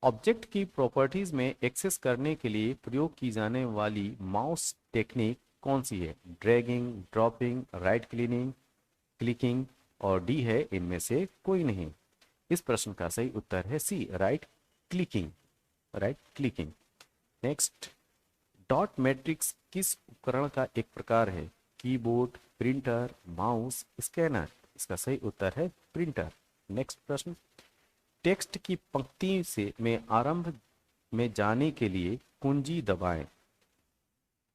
ऑब्जेक्ट की प्रॉपर्टीज में एक्सेस करने के लिए प्रयोग की जाने वाली माउस टेक्निक कौन सी है? ड्रैगिंग, ड्रॉपिंग, राइट क्लिकिंग और डी है इनमें से कोई नहीं। इस प्रश्न का सही उत्तर है c right clicking, right clicking. Next, dot matrix किस उपकरण का एक प्रकार है? Keyboard, printer, mouse, scanner. इसका सही उत्तर है प्रिंटर। नेक्स्ट प्रश्न, टेक्स्ट की पंक्ति से में आरंभ में जाने के लिए कुंजी दबाएं।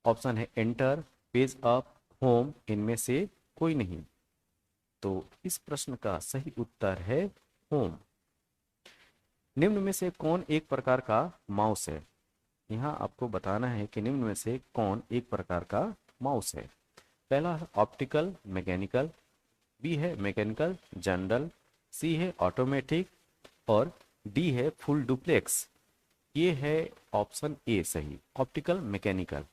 ऑप्शन है एंटर, पेज अप, होम, इनमें से कोई नहीं। तो इस प्रश्न का सही उत्तर है होम। निम्न में से कौन एक प्रकार का माउस है? यहां आपको बताना है कि निम्न में से कौन एक प्रकार का माउस है। पहला है ऑप्टिकल मैकेनिकल, बी है मैकेनिकल जनरल, सी है ऑटोमेटिक और डी है फुल डुप्लेक्स। ये है ऑप्शन ए सही, ऑप्टिकल मैकेनिकल।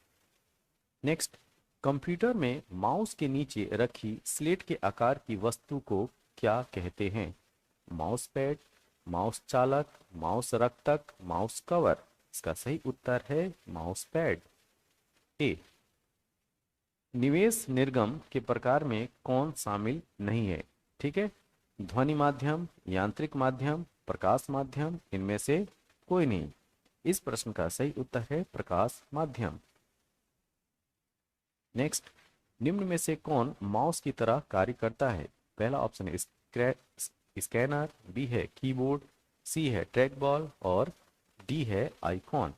नेक्स्ट, कंप्यूटर में माउस के नीचे रखी स्लेट के आकार की वस्तु को क्या कहते हैं? माउस पैड, माउस चालक, माउस रक्षक, माउस कवर। इसका सही उत्तर है माउस पैड ए। निवेश निर्गम के प्रकार में कौन शामिल नहीं है? ठीक है, ध्वनि माध्यम, यांत्रिक माध्यम, प्रकाश माध्यम, इनमें से कोई नहीं। इस प्रश्न का सही उत्तर है प्रकाश माध्यम। नेक्स्ट, निम्न में से कौन माउस की तरह कार्य करता है? पहला ऑप्शन है स्कैनर, बी है कीबोर्ड, सी है ट्रैक बॉल और डी है आइकॉन।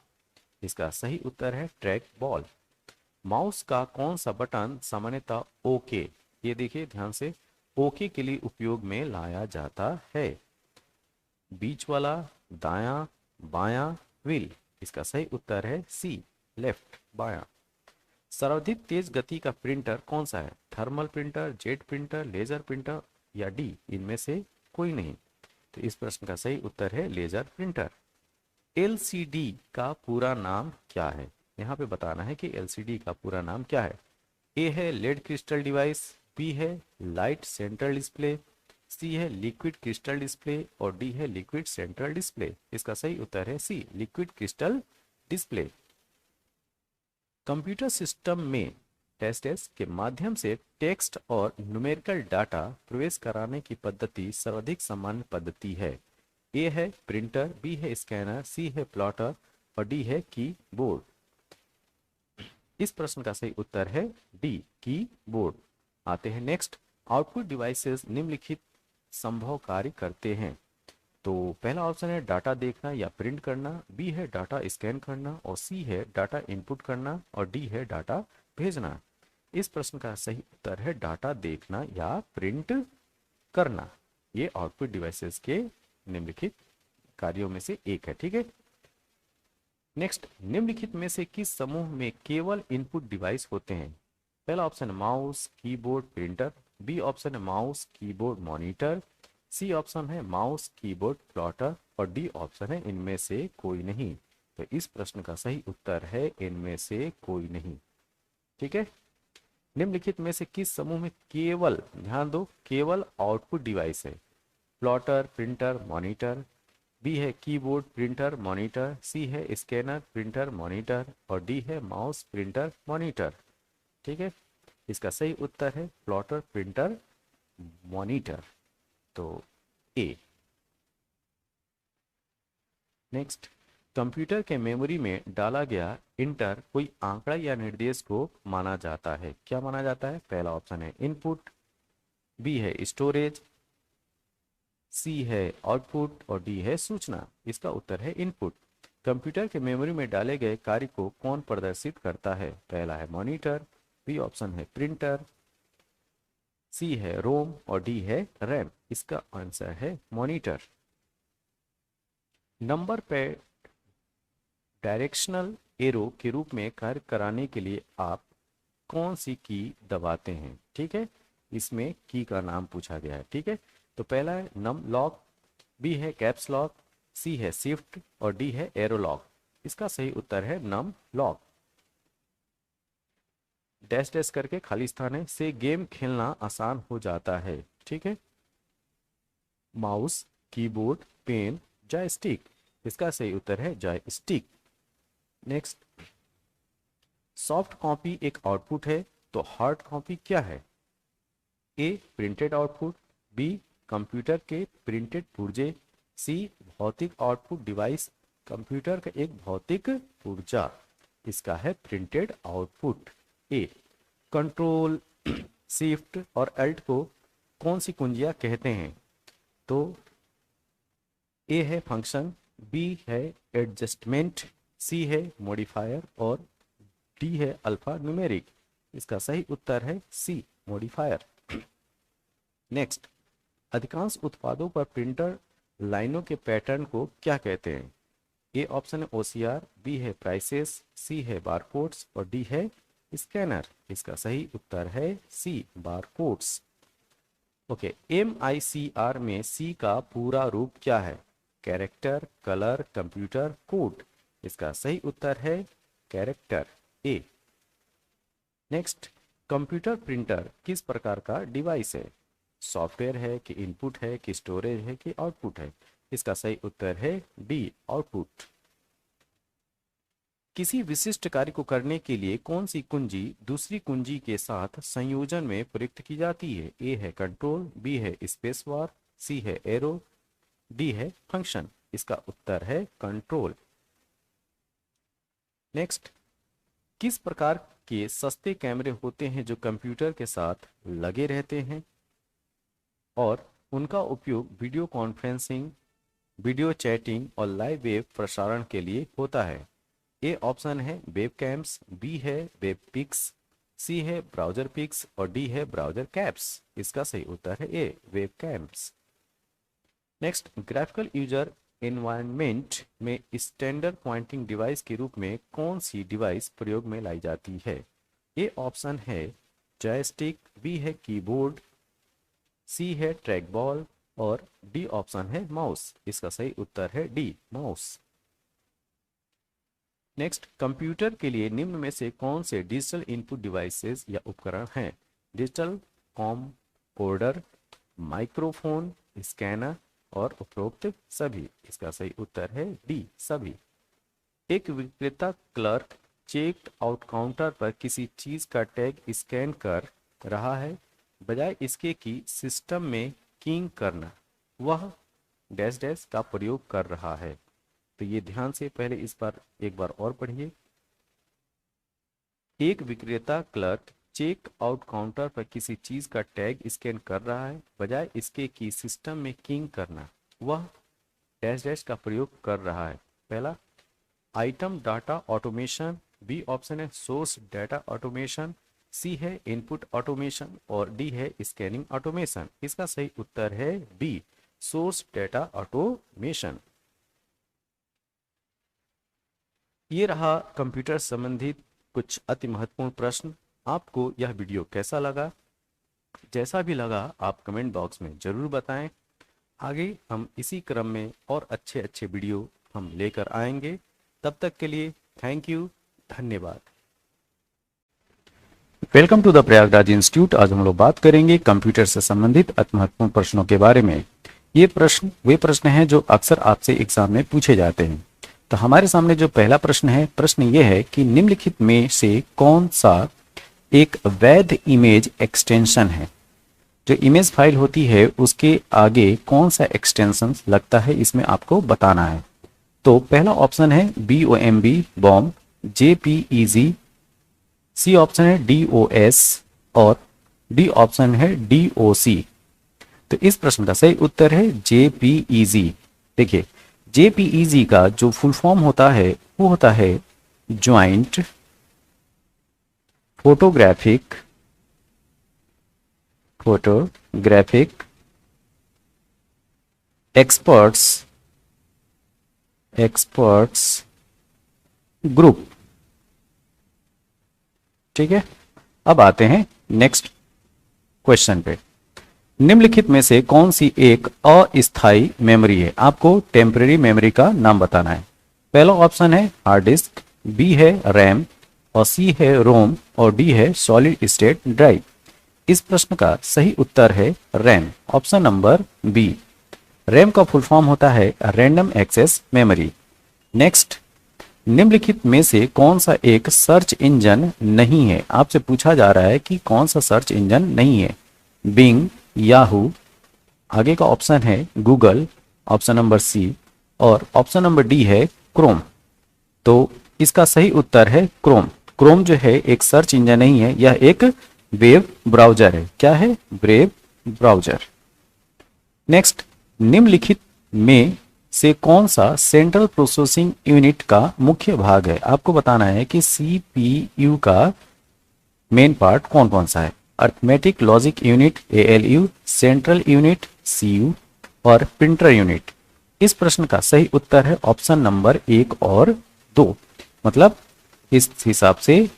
इसका सही उत्तर है ट्रैक बॉल। माउस का कौन सा बटन सामान्यतः ओके, ये देखिए ध्यान से, ओके के लिए उपयोग में लाया जाता है? बीच वाला, दायां, बायां, व्हील। इसका सही उत्तर है सी लेफ्ट, बायां। सर्वाधिक तेज गति का प्रिंटर कौन सा है? Thermal printer, jet printer, laser printer या डी इनमें से कोई नहीं। तो इस प्रश्न का सही उत्तर है लेजर प्रिंटर। एलसीडी का पूरा नाम क्या है? यहां पे बताना है कि एलसीडी का पूरा नाम क्या है। ए है लेड क्रिस्टल डिवाइस, बी है लाइट सेंट्रल डिस्प्ले, सी है लिक्विड क्रिस्टल डिस्प्ले और डी है लिक्विड सेंट्रल डिस्प्ले। इसका सही उत्तर है c liquid crystal display. Computer system में टेस्ट के माध्यम से टेक्स्ट और न्यूमेरिकल डाटा प्रवेश कराने की पद्धति सर्वाधिक सामान्य पद्धति है। ए है प्रिंटर, बी है स्कैनर, सी है प्लॉटर और डी है कीबोर्ड। इस प्रश्न का सही उत्तर है डी कीबोर्ड। आते हैं नेक्स्ट, आउटपुट डिवाइसेस निम्नलिखित संभव कार्य करते हैं। तो पहला ऑप्शन है डाटा देखना या प्रिंट करना, बी है डाटा स्कैन करना और सी है डाटा इनपुट करना और डी है डाटा भेजना। इस प्रश्न का सही उत्तर है डाटा देखना या प्रिंट करना। ये आउटपुट डिवाइसेस के निम्नलिखित कार्यों में से एक है, ठीक है। नेक्स्ट, निम्नलिखित में से किस समूह में केवल इनपुट डिवाइस होते हैं? पहला ऑप्शन है mouse, keyboard, printer, b option है mouse, keyboard, monitor, c option है माउस, कीबोर्ड, प्लॉटर और डी ऑप्शन है इनमें से कोई नहीं। तो इस प्रश्न का सही उत्तर है इनमें से कोई नहीं, ठीक है। निम्नलिखित में से किस समूह में केवल, ध्यान दो, केवल आउटपुट डिवाइस है? प्लॉटर, प्रिंटर, मॉनिटर, बी है कीबोर्ड, प्रिंटर, मॉनिटर, सी है स्कैनर, प्रिंटर, मॉनिटर और डी है माउस, प्रिंटर, मॉनिटर, ठीक है। इसका सही उत्तर है प्लॉटर, प्रिंटर, मॉनिटर, तो ए। नेक्स्ट, कंप्यूटर के मेमोरी में डाला गया इंटर कोई आंकड़ा या निर्देश को माना जाता है, क्या माना जाता है? पहला ऑप्शन है इनपुट, बी है स्टोरेज, सी है आउटपुट और डी है सूचना। इसका उत्तर है इनपुट। कंप्यूटर के मेमोरी में डाले गए कार्य को कौन प्रदर्शित करता है? पहला है मॉनिटर, बी ऑप्शन है प्रिंटर, सी है रोम और डी है रैम। इसका आंसर है monitor. Number pad directional arrow के रूप में कार्य कराने के लिए आप कौन सी की दबाते हैं? ठीक है, इसमें की का नाम पूछा गया है। ठीक है, तो पहला है नम लॉक, बी है कैप्स लॉक, सी है शिफ्ट और डी है एरो लॉक। इसका सही उत्तर है नम लॉक। डैश डैश करके खाली स्थान है से गेम खेलना आसान हो जाता है। ठीक है, माउस, कीबोर्ड, पेन, जॉयस्टिक। इसका सही उत्तर है जॉयस्टिक। नेक्स्ट, सॉफ्ट कॉपी एक आउटपुट है तो हार्ड कॉपी क्या है? A printed output, B computer के प्रिंटेड पुर्जे, सी भौतिक आउटपुट डिवाइस, कंप्यूटर का एक भौतिक पुर्जा। इसका है प्रिंटेड आउटपुट। ए कंट्रोल, शिफ्ट और अल्ट को कौन सी कुंजियां कहते हैं? तो ए है फंक्शन, बी है एडजस्टमेंट, सी है मॉडिफायर और डी है अल्फा न्यूमेरिक। इसका सही उत्तर है सी मॉडिफायर। नेक्स्ट, अधिकांश उत्पादों पर प्रिंटर लाइनों के पैटर्न को क्या कहते हैं? ए ऑप्शन है ओसीआर, बी है प्राइसेस, सी है बारकोड्स और डी है स्कैनर। इसका सही उत्तर है सी बारकोड्स। ओके, MICR में सी का पूरा रूप क्या है? Character, colour, computer, code. इसका सही उत्तर है कैरेक्टर, ए। नेक्स्ट, कंप्यूटर प्रिंटर किस प्रकार का डिवाइस है? सॉफ्टवेयर है कि इनपुट है कि स्टोरेज है कि आउटपुट है? इसका सही उत्तर है डी आउटपुट। किसी विशिष्ट कार्य को करने के लिए कौन सी कुंजी दूसरी कुंजी के साथ संयोजन में प्रयुक्त की जाती है? ए है कंट्रोल, बी है स्पेस बार, सी है एरो, डी है फंक्शन। इसका उत्तर है कंट्रोल। नेक्स्ट, किस प्रकार के सस्ते कैमरे होते हैं जो कंप्यूटर के साथ लगे रहते हैं और उनका उपयोग वीडियो कॉन्फ्रेंसिंग, वीडियो चैटिंग और लाइव वेब प्रसारण के लिए होता है? ए ऑप्शन है वेब कैम्स, बी है वेब पिक्स, सी है ब्राउजर पिक्स और डी है ब्राउजर कैप्स। इसका सही उत्तर है a web cams. Next, graphical user environment में स्टैंडर्ड पॉइंटिंग डिवाइस के रूप में कौन सी डिवाइस प्रयोग में लाई जाती है? ए ऑप्शन है जॉयस्टिक, बी है कीबोर्ड, सी है ट्रैक बॉल और डी ऑप्शन है माउस। इसका सही उत्तर है डी माउस। नेक्स्ट, कंप्यूटर के लिए निम्न में से कौन से डिजिटल इनपुट डिवाइसेस या उपकरण हैं? Digital com coder, microphone, scanner और उपरोक्त सभी। इसका सही उत्तर है डी सभी। एक विक्रेता क्लर्क चेक आउट काउंटर पर किसी चीज का टैग स्कैन कर रहा है, बजाय इसके कि सिस्टम में कीइंग करना वह डैश डैश का प्रयोग कर रहा है। तो ये ध्यान से पहले इस बार एक बार और पढ़िए। एक विक्रेता क्लर्क चेक आउट काउंटर पर किसी चीज का टैग स्कैन कर रहा है, बजाय इसके कि सिस्टम में कीइंग करना वह डैश डैश का प्रयोग कर रहा है। पहला item data automation, B option है सोर्स डाटा ऑटोमेशन, सी है इनपुट ऑटोमेशन और डी है स्कैनिंग ऑटोमेशन। इसका सही उत्तर है बी सोर्स डाटा ऑटोमेशन। ये रहा कंप्यूटर संबंधित कुछ अति महत्वपूर्ण प्रश्न। आपको यह वीडियो कैसा लगा? जैसा भी लगा आप कमेंट बॉक्स में जरूर बताएं। आगे हम इसी क्रम में और अच्छे अच्छे वीडियो हम लेकर आएंगे। तब तक के लिए थैंक यू, धन्यवाद। Welcome to the Prayagraj institute. आज हम लोग बात करेंगे कंप्यूटर से संबंधित अति महत्वपूर्ण प्रश्नों के बारे में। ये प्रश्न वे प्रश्न हैं जो अक्सर आपसे एग्जाम में पूछे जाते हैं। तो हमारे सामने जो पहला प्रश्न है, प्रश्न ये है कि निम्नलिखित में से कौन सा एक वैध इमेज एक्सटेंशन है? जो इमेज फाइल होती है उसके आगे कौन सा एक्सटेंशन लगता है, इसमें आपको बताना है। तो पहला ऑप्शन है BOMB bomb, JPEG, C option है DOS और डी ऑप्शन है DOC। तो इस प्रश्न का सही उत्तर है JPEG। देखिए, JPEG का जो फुल फॉर्म होता है वो होता है ज्वाइंट फोटोग्राफिक एक्सपर्ट्स ग्रुप। ठीक है, अब आते हैं नेक्स्ट क्वेश्चन पे। निम्नलिखित में से कौन सी एक अस्थायी मेमोरी है? आपको टेम्परेरी मेमोरी का नाम बताना है। पहला ऑप्शन है हार्ड डिस्क, बी है रैम, और सी है रोम, और डी है सॉलिड स्टेट ड्राइव। इस प्रश्न का सही उत्तर है RAM, option number B. RAM का फुल फॉर्म होता है रैंडम एक्सेस मेमोरी। नेक्स्ट, निम्नलिखित में से कौन सा एक सर्च इंजन नहीं है? आपसे पूछा जा रहा है कि कौन सा सर्च इंजन नहीं है। बिंग, याहू, आगे का ऑप्शन है गूगल, ऑप्शन नंबर सी, और ऑप्शन नंबर डी है क्रोम। तो इसका सही उत्तर है क्रोम। क्रोम जो है एक सर्च इंजन नहीं है, यह एक वेब ब्राउजर है। क्या है? Web browser. नेक्स्ट, निम्नलिखित में से कौन सा सेंट्रल प्रोसेसिंग यूनिट का मुख्य भाग है? आपको बताना है कि CPU का मेन पार्ट कौन कौन सा है। Arithmetic logic unit ALU, central unit CU, और प्रिंटर यूनिट। इस प्रश्न का सही उत्तर है ऑप्शन नंबर 1 और 2। मतलब इस हिसाब से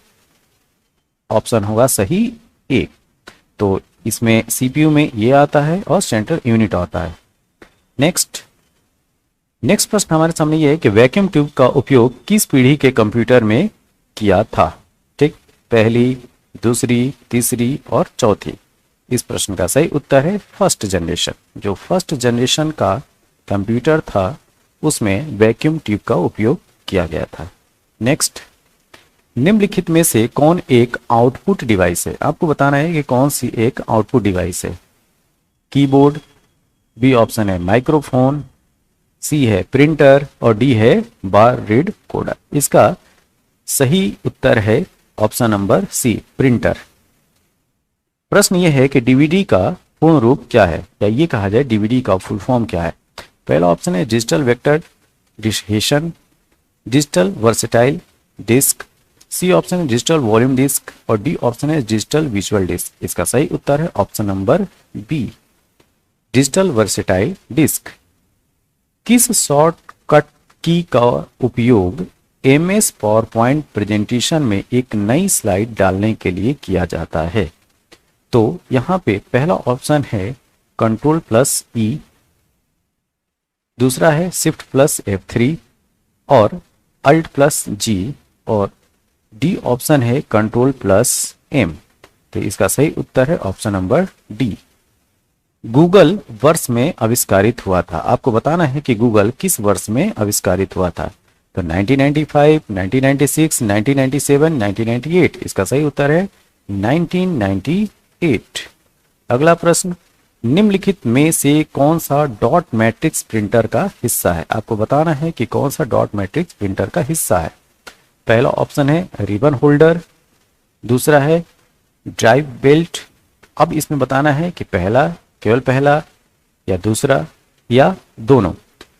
ऑप्शन होगा सही 1। तो इसमें CPU में ये आता है और सेंट्रल यूनिट आता है। नेक्स्ट प्रश्न हमारे सामने ये है कि वैक्यूम ट्यूब का उपयोग किस पीढ़ी के कंप्यूटर में किया था? ठीक, पहली, दूसरी, तीसरी और चौथी। इस प्रश्न का सही उत्तर है फर्स्ट जनरेशन। जो फर्स्ट जनरेशन का कंप्यूटर था उसमें वैक्यूम ट्यूब का उपयोग किया गया था। नेक्स्ट, निम्नलिखित में से कौन एक आउटपुट डिवाइस है? आपको बताना है कि कौन सी एक आउटपुट डिवाइस है। कीबोर्ड, बी ऑप्शन है माइक्रोफोन, सी है प्रिंटर, और डी है बार रीड कोडर। इसका सही उत्तर है ऑप्शन नंबर सी, प्रिंटर। प्रश्न यह है कि डीवीडी का पूर्ण रूप क्या है, या ये कहा जाए डीवीडी का फुल फॉर्म क्या है? पहला ऑप्शन है digital vector discussion, digital versatile disc, c option है डिजिटल वॉल्यूम डिस्क, और डी ऑप्शन है डिजिटल विजुअल डिस्क। इसका सही उत्तर है option number b, digital versatile disc. किस शॉर्टकट की का उपयोग MS पावरपॉइंट प्रेजेंटेशन में एक नई स्लाइड डालने के लिए किया जाता है? तो यहां पे पहला ऑप्शन है Ctrl+E, दूसरा है Shift+F3 और Alt+G, और डी ऑप्शन है Ctrl+M। तो इसका सही उत्तर है ऑप्शन नंबर डी। गूगल वर्ष में आविष्कारित हुआ था? आपको बताना है कि गूगल किस वर्ष में आविष्कारित हुआ था। तो 1995, 1996, 1997, 1998। इसका सही उत्तर है 1998। अगला प्रश्न, निम्नलिखित में से कौन सा डॉट मैट्रिक्स प्रिंटर का हिस्सा है? आपको बताना है कि कौन सा डॉट मैट्रिक्स प्रिंटर का हिस्सा है। पहला ऑप्शन है रिबन होल्डर, दूसरा है ड्राइव बेल्ट। अब इसमें बताना है कि पहला, केवल पहला, या दूसरा, या दोनों।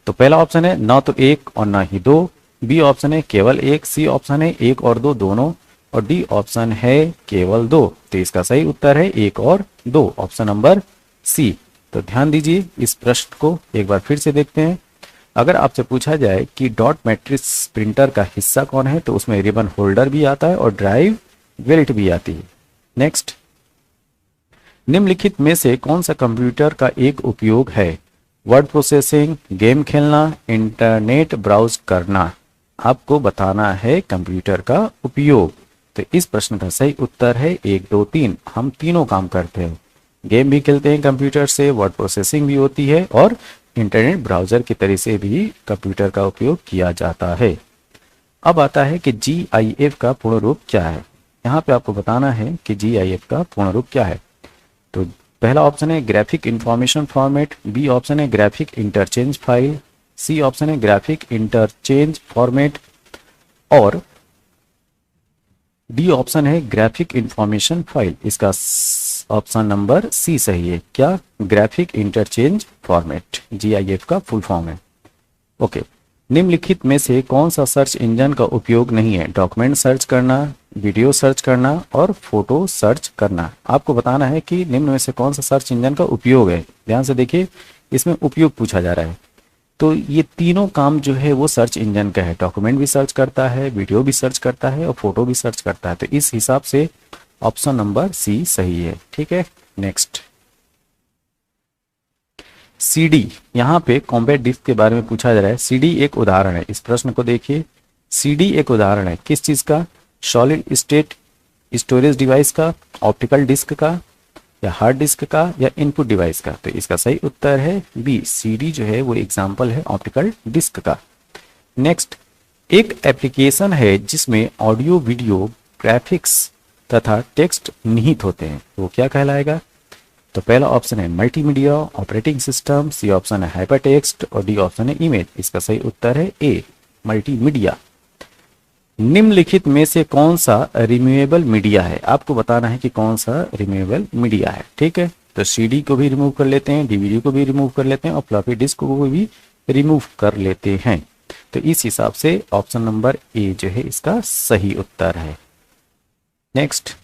तो पहला ऑप्शन है ना तो एक और ना ही दो, बी ऑप्शन है केवल एक, सी ऑप्शन है एक और दो दोनों, और डी ऑप्शन है केवल दो। तो इसका सही उत्तर है एक और दो, ऑप्शन नंबर सी। तो ध्यान दीजिए, इस प्रश्न को एक बार फिर से देखते हैं। अगर आपसे पूछा जाए कि डॉट मैट्रिक्स प्रिंटर का हिस्सा कौन है, तो उसमें रिबन होल्डर भी आता है और ड्राइव बेल्ट भी आती है। नेक्स्ट, निम्नलिखित में से कौन सा कंप्यूटर का एक उपयोग है? वर्ड प्रोसेसिंग, गेम खेलना, इंटरनेट ब्राउज करना। आपको बताना है कंप्यूटर का उपयोग। तो इस प्रश्न का सही उत्तर है 1, 2, 3। हम तीनों काम करते हैं, गेम भी खेलते हैं कंप्यूटर से, वर्ड प्रोसेसिंग भी होती है, और इंटरनेट ब्राउजर की तरह से भी कंप्यूटर का उपयोग किया जाता है। अब आता है कि GIF का पूर्ण रूप क्या है। यहाँ पे आपको बताना है कि GIF का पूर्ण रूप क्या है। तो पहला ऑप्शन है graphic information format, b option है graphic interchange file, c option है ग्राफिक इंटरचेंज फॉर्मेट, और डी ऑप्शन है ग्राफिक इंफॉर्मेशन फाइल। इसका ऑप्शन नंबर सी सही है। क्या? ग्राफिक इंटरचेंज फॉर्मेट, GIF का फुल फॉर्म है। ओके, निम्नलिखित में से कौन सा सर्च इंजन का उपयोग नहीं है? डॉक्यूमेंट सर्च करना, वीडियो सर्च करना और फोटो सर्च करना। आपको बताना है कि निम्न में से कौन सा सर्च इंजन का उपयोग है। ध्यान से देखिए, इसमें उपयोग पूछा जा रहा है। तो ये तीनों काम जो है वो सर्च इंजन का है। डॉक्यूमेंट भी सर्च करता है, वीडियो भी सर्च करता है और फोटो भी सर्च करता है। तो इस हिसाब से ऑप्शन नंबर सी सही है। ठीक है, नेक्स्ट CD, यहाँ पे कॉम्पैक्ट डिस्क के बारे में पूछा जा रहा है। CD एक उदाहरण है। इस प्रश्न को देखिए, CD एक उदाहरण है किस चीज का? सॉलिड स्टेट स्टोरेज डिवाइस का, ऑप्टिकल डिस्क का, या हार्ड डिस्क का, या इनपुट डिवाइस का। तो इसका सही उत्तर है बी, CD जो है वो एग्जाम्पल है ऑप्टिकल डिस्क का। नेक्स्ट, एक एप्लीकेशन है जिसमें ऑडियो, वीडियो, ग्राफिक्स तथा टेक्स्ट निहित होते हैं, वो क्या कहलाएगा? तो पहला ऑप्शन है मल्टीमीडिया, ऑपरेटिंग सिस्टम, सी ऑप्शन है हाइपरटेक्स्ट और डी ऑप्शन है इमेज। इसका सही उत्तर है ए, मल्टीमीडिया। निम्नलिखित में से कौन सा रिमूवेबल मीडिया है? आपको बताना है कि कौन सा रिमूवेबल मीडिया है। ठीक है, तो CD को भी रिमूव कर लेते हैं, DVD को भी रिमूव कर लेते हैं और फ्लॉपी डिस्क को भी रिमूव कर लेते हैं। तो इस हिसाब से ऑप्शन नंबर ए जो है इसका सही उत्तर है। नेक्स्ट,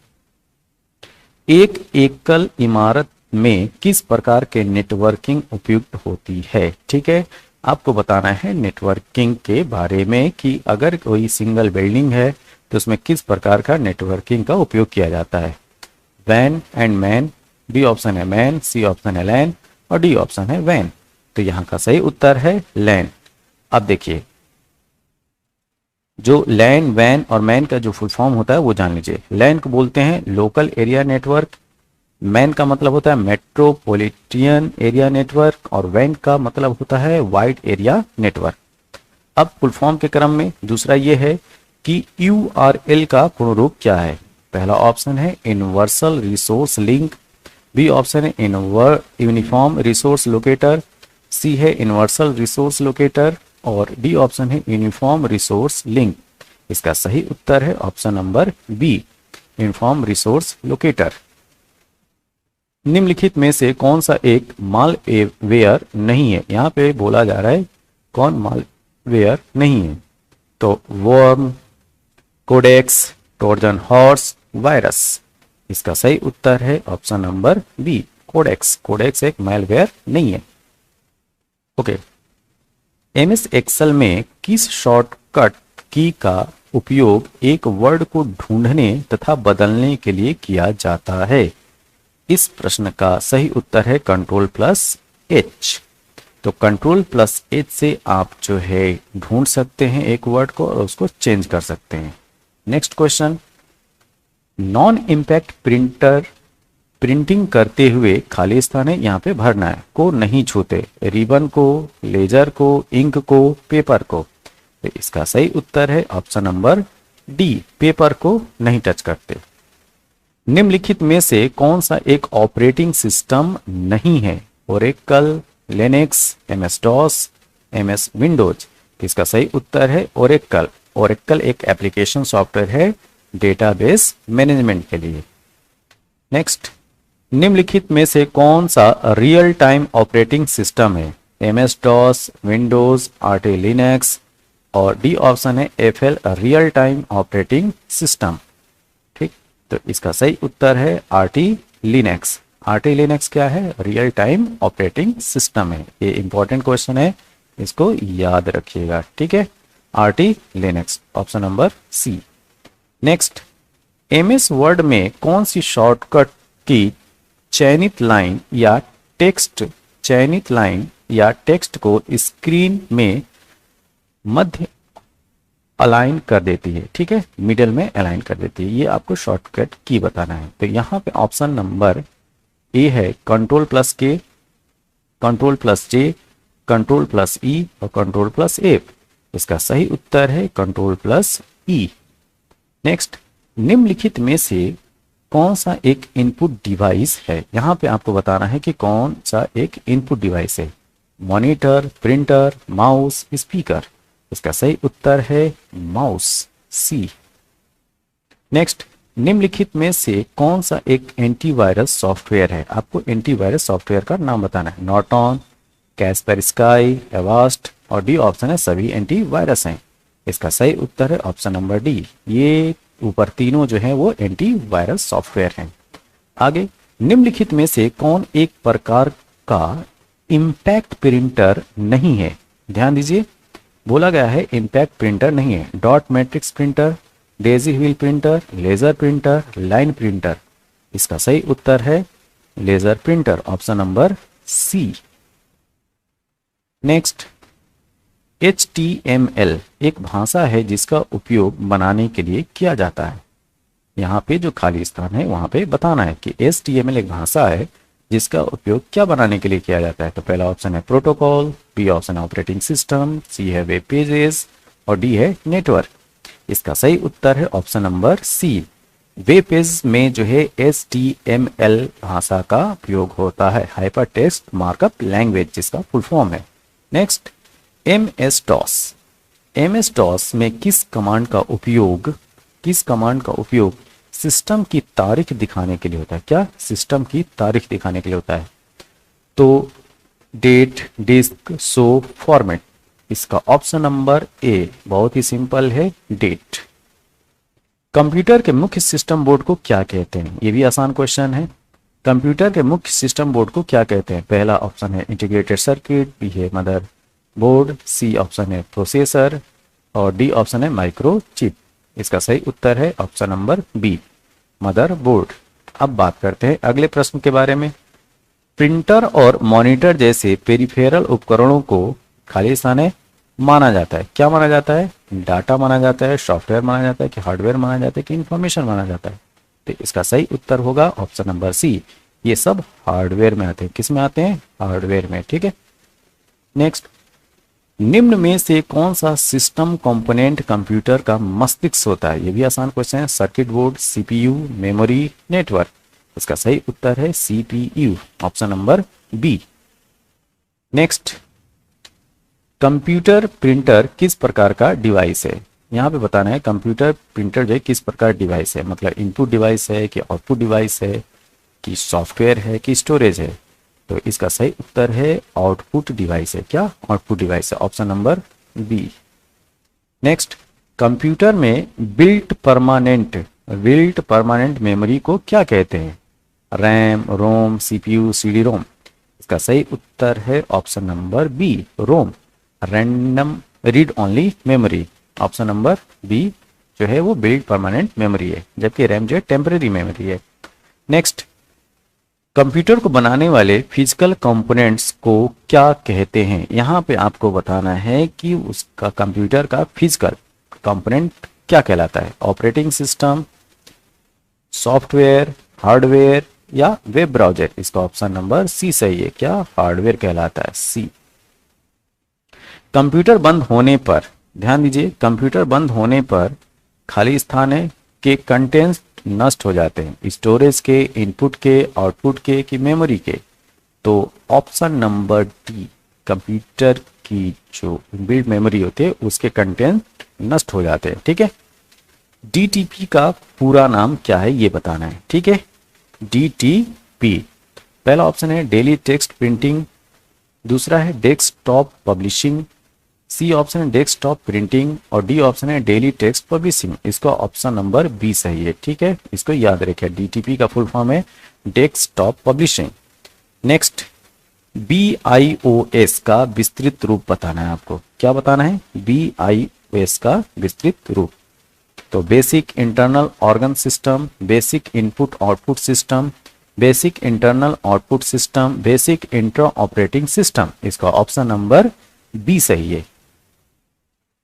एक एकल इमारत में किस प्रकार के नेटवर्किंग उपयुक्त होती है? ठीक है, आपको बताना है नेटवर्किंग के बारे में कि अगर कोई सिंगल बिल्डिंग है तो उसमें किस प्रकार का नेटवर्किंग का उपयोग किया जाता है। वैन एंड मैन, बी ऑप्शन है मैन, सी ऑप्शन है लैन और डी ऑप्शन है वैन। तो यहाँ का सही उत्तर है लैन। अब देखिए, जो लैन, वैन और मैन का जो फुल फॉर्म होता है वो जान लीजिए। लैन को बोलते हैं लोकल एरिया नेटवर्क, मैन का मतलब होता है मेट्रोपॉलिटन एरिया नेटवर्क और वैन का मतलब होता है वाइड एरिया नेटवर्क। अब फुल फॉर्म के क्रम में दूसरा ये है कि URL का पूर्ण रूप क्या है? पहला ऑप्शन है universal resource link, B option है यूनिफॉर्म रिसोर्स लोकेटर, सी है यूनिवर्सल रिसोर्स लोकेटर और डी ऑप्शन है यूनिफॉर्म रिसोर्स लिंक। इसका सही उत्तर है option number B, uniform resource locator. निम्नलिखित में से कौन सा एक मालवेयर नहीं है? यहां पे बोला जा रहा है कौन मालवेयर नहीं है। तो worm, codecs, trojan horse, virus. इसका सही उत्तर है option number B, codecs. Codecs एक मालवेयर नहीं है। ओके, MS एक्सेल में किस शॉर्टकट की का उपयोग एक वर्ड को ढूंढने तथा बदलने के लिए किया जाता है? इस प्रश्न का सही उत्तर है Ctrl+H। तो Ctrl+H से आप जो है ढूंढ सकते हैं एक वर्ड को और उसको चेंज कर सकते हैं। Next question, non impact printing करते हुए खाली स्थान है यहाँ पे भरना है, को नहीं छूते, रिबन को, लेजर को, इंक को, पेपर को। तो इसका सही उत्तर है ऑप्शन नंबर डी, पेपर को नहीं टच करते। निम्नलिखित में से कौन सा एक ऑपरेटिंग सिस्टम नहीं है? Oracle, Linux, MS-DOS, MS Windows. इसका सही उत्तर है ओरेकल। ओरेकल एक एप्लीकेशन सॉफ्टवेयर है डेटाबेस मैनेजमेंट के लिए। नेक्स्ट, निम्नलिखित में से कौन सा रियल टाइम ऑपरेटिंग सिस्टम है? MS-DOS, विंडोज, RT लिनक्स और डी ऑप्शन है FL real time operating system. ठीक, तो इसका सही उत्तर है RT लिनक्स। RT लिनक्स क्या है? रियल टाइम ऑपरेटिंग सिस्टम है। ये इंपॉर्टेंट क्वेश्चन है, इसको याद रखिएगा। ठीक है, RT Linux, option number C. Next, MS Word में कौन सी शॉर्टकट की चयनित लाइन या टेक्स्ट को स्क्रीन में मध्य अलाइन कर देती है? ठीक है, मिडिल में अलाइन कर देती है। ये आपको शॉर्टकट की बताना है। तो यहाँ पे ऑप्शन नंबर ए है Ctrl+K, Ctrl+J, Ctrl+E और Ctrl+F। इसका सही उत्तर है Ctrl+E। नेक्स्ट, निम्नलिखित में से कौन सा एक इनपुट डिवाइस है? यहां पे आपको बताना है कि कौन सा एक इनपुट डिवाइस है। Monitor, printer, mouse, speaker. इसका सही उत्तर है माउस, सी। नेक्स्ट, निम्नलिखित में से कौन सा एक एंटीवायरस सॉफ्टवेयर है? आपको एंटीवायरस सॉफ्टवेयर का नाम बताना है। नॉर्टन, कैस्पेरस्काई, एवास्ट और डी ऑप्शन है सभी एंटीवायरस हैं। इसका सही उत्तर है ऑप्शन नंबर डी। ये ऊपर तीनों जो है वो एंटीवायरस सॉफ्टवेयर हैं। आगे, निम्नलिखित में से कौन एक प्रकार का इम्पैक्ट प्रिंटर नहीं है? ध्यान दीजिए, बोला गया है इम्पैक्ट प्रिंटर नहीं है। Dot matrix printer, daisy wheel printer, laser printer, line printer. इसका सही उत्तर है laser printer, option number C. Next, HTML एक भाषा है जिसका उपयोग बनाने के लिए किया जाता है। यहाँ पे जो खाली स्थान है वहां पे बताना है कि HTML एक भाषा है जिसका उपयोग क्या बनाने के लिए किया जाता है। तो पहला ऑप्शन है प्रोटोकॉल, बी ऑप्शन है ऑपरेटिंग सिस्टम, सी है वेब पेजेस और डी है नेटवर्क। इसका सही उत्तर है option number C. Web page में जो है HTML भाषा का उपयोग होता है, हाइपर टेक्स्ट मार्कअप लैंग्वेज जिसका फुल फॉर्म है। नेक्स्ट, MS DOS में किस कमांड का उपयोग सिस्टम की तारीख दिखाने के लिए होता है? क्या सिस्टम की तारीख दिखाने के लिए होता है? तो डेट, डिस्क, शो, फॉर्मेट। इसका ऑप्शन नंबर ए बहुत ही सिंपल है, डेट। कंप्यूटर के मुख्य सिस्टम बोर्ड को क्या कहते हैं? ये भी आसान क्वेश्चन है। कंप्यूटर के मुख्य सिस्टम बोर्ड को क्या कहते हैं? पहला ऑप्शन है इंटीग्रेटेड सर्किट, बी है मदर बोर्ड, सी ऑप्शन है प्रोसेसर और डी ऑप्शन है माइक्रो चिप। इसका सही उत्तर है option number B, mother board. अब बात करते हैं अगले प्रश्न के बारे में। प्रिंटर और मॉनिटर जैसे पेरिफेरल उपकरणों को खाली स्थान है माना जाता है। क्या माना जाता है? डाटा माना जाता है, सॉफ्टवेयर माना जाता है कि हार्डवेयर माना जाता है कि इंफॉर्मेशन माना जाता है? तो इसका सही उत्तर होगा ऑप्शन नंबर सी, ये सब हार्डवेयर में आते हैं। किस में आते हैं? हार्डवेयर में। ठीक है। नेक्स्ट, निम्न में से कौन सा सिस्टम कंपोनेंट कंप्यूटर का मस्तिष्क होता है? ये भी आसान क्वेश्चन है। Circuit board, CPU, memory, network. इसका सही उत्तर है CPU, option number B. Next, computer printer किस प्रकार का डिवाइस है? यहाँ पे बताना है कंप्यूटर प्रिंटर जो है किस प्रकार डिवाइस है, मतलब इनपुट डिवाइस है कि आउटपुट डिवाइस है कि सॉफ्टवेयर है कि स्टोरेज है? तो इसका सही उत्तर है आउटपुट डिवाइस है। क्या? आउटपुट डिवाइस है, option number B. Next, computer में बिल्ट परमानेंट मेमोरी को क्या कहते हैं? RAM, ROM, CPU, CD ROM. इसका सही उत्तर है option number b, ROM, random read only memory. Option number b जो है वो बिल्ट परमानेंट मेमोरी है, जबकि रैम जो है टेम्परेरी मेमोरी है। नेक्स्ट, कंप्यूटर को बनाने वाले फिजिकल कंपोनेंट्स को क्या कहते हैं? यहाँ पे आपको बताना है कि उसका कंप्यूटर का फिजिकल कंपोनेंट क्या कहलाता है? ऑपरेटिंग सिस्टम, सॉफ्टवेयर, हार्डवेयर या वेब ब्राउजर। इसका ऑप्शन नंबर सी सही है। क्या? हार्डवेयर कहलाता है, सी। कंप्यूटर बंद होने पर, ध्यान दीजिए, कंप्यूटर बंद होने पर खाली स्थान है के कंटेंट्स नष्ट हो जाते हैं, स्टोरेज के, इनपुट के, आउटपुट के कि मेमोरी के? तो ऑप्शन नंबर डी, कंप्यूटर की जो बिल्ड मेमोरी होती है उसके कंटेंट नष्ट हो जाते हैं। ठीक है। DTP का पूरा नाम क्या है ये बताना है। ठीक है। DTP, पहला ऑप्शन है डेली टेक्स्ट प्रिंटिंग, दूसरा है डेस्कटॉप पब्लिशिंग, सी ऑप्शन है डेस्कटॉप प्रिंटिंग और डी ऑप्शन है डेली टेक्स्ट पब्लिशिंग। इसका ऑप्शन नंबर बी सही है। ठीक है, इसको याद रखिए, DTP का फुल फॉर्म है डेस्कटॉप पब्लिशिंग। नेक्स्ट, BIOS का विस्तृत रूप बताना है आपको। क्या बताना है? BIOS का विस्तृत रूप। तो basic internal organ system, basic input output system, basic internal output system, basic inter operating system. इसका ऑप्शन नंबर बी सही है,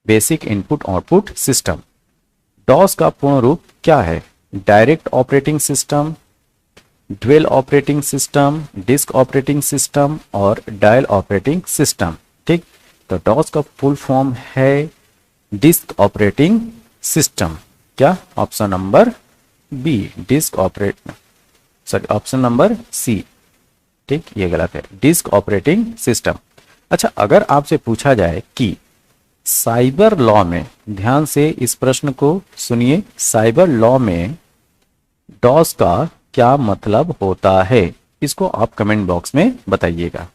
basic input output system. DOS का पूर्ण रूप क्या है? Direct operating system, dwell operating system, disk operating system और dial operating system. ठीक, तो डॉस का फुल फॉर्म है डिस्क ऑपरेटिंग सिस्टम। क्या? Option number B, disk option number C. ठीक, ये गलत है, डिस्क ऑपरेटिंग सिस्टम। अच्छा, अगर आपसे पूछा जाए कि साइबर लॉ में, ध्यान से इस प्रश्न को सुनिए, साइबर लॉ में डॉस का क्या मतलब होता है, इसको आप कमेंट बॉक्स में बताइएगा।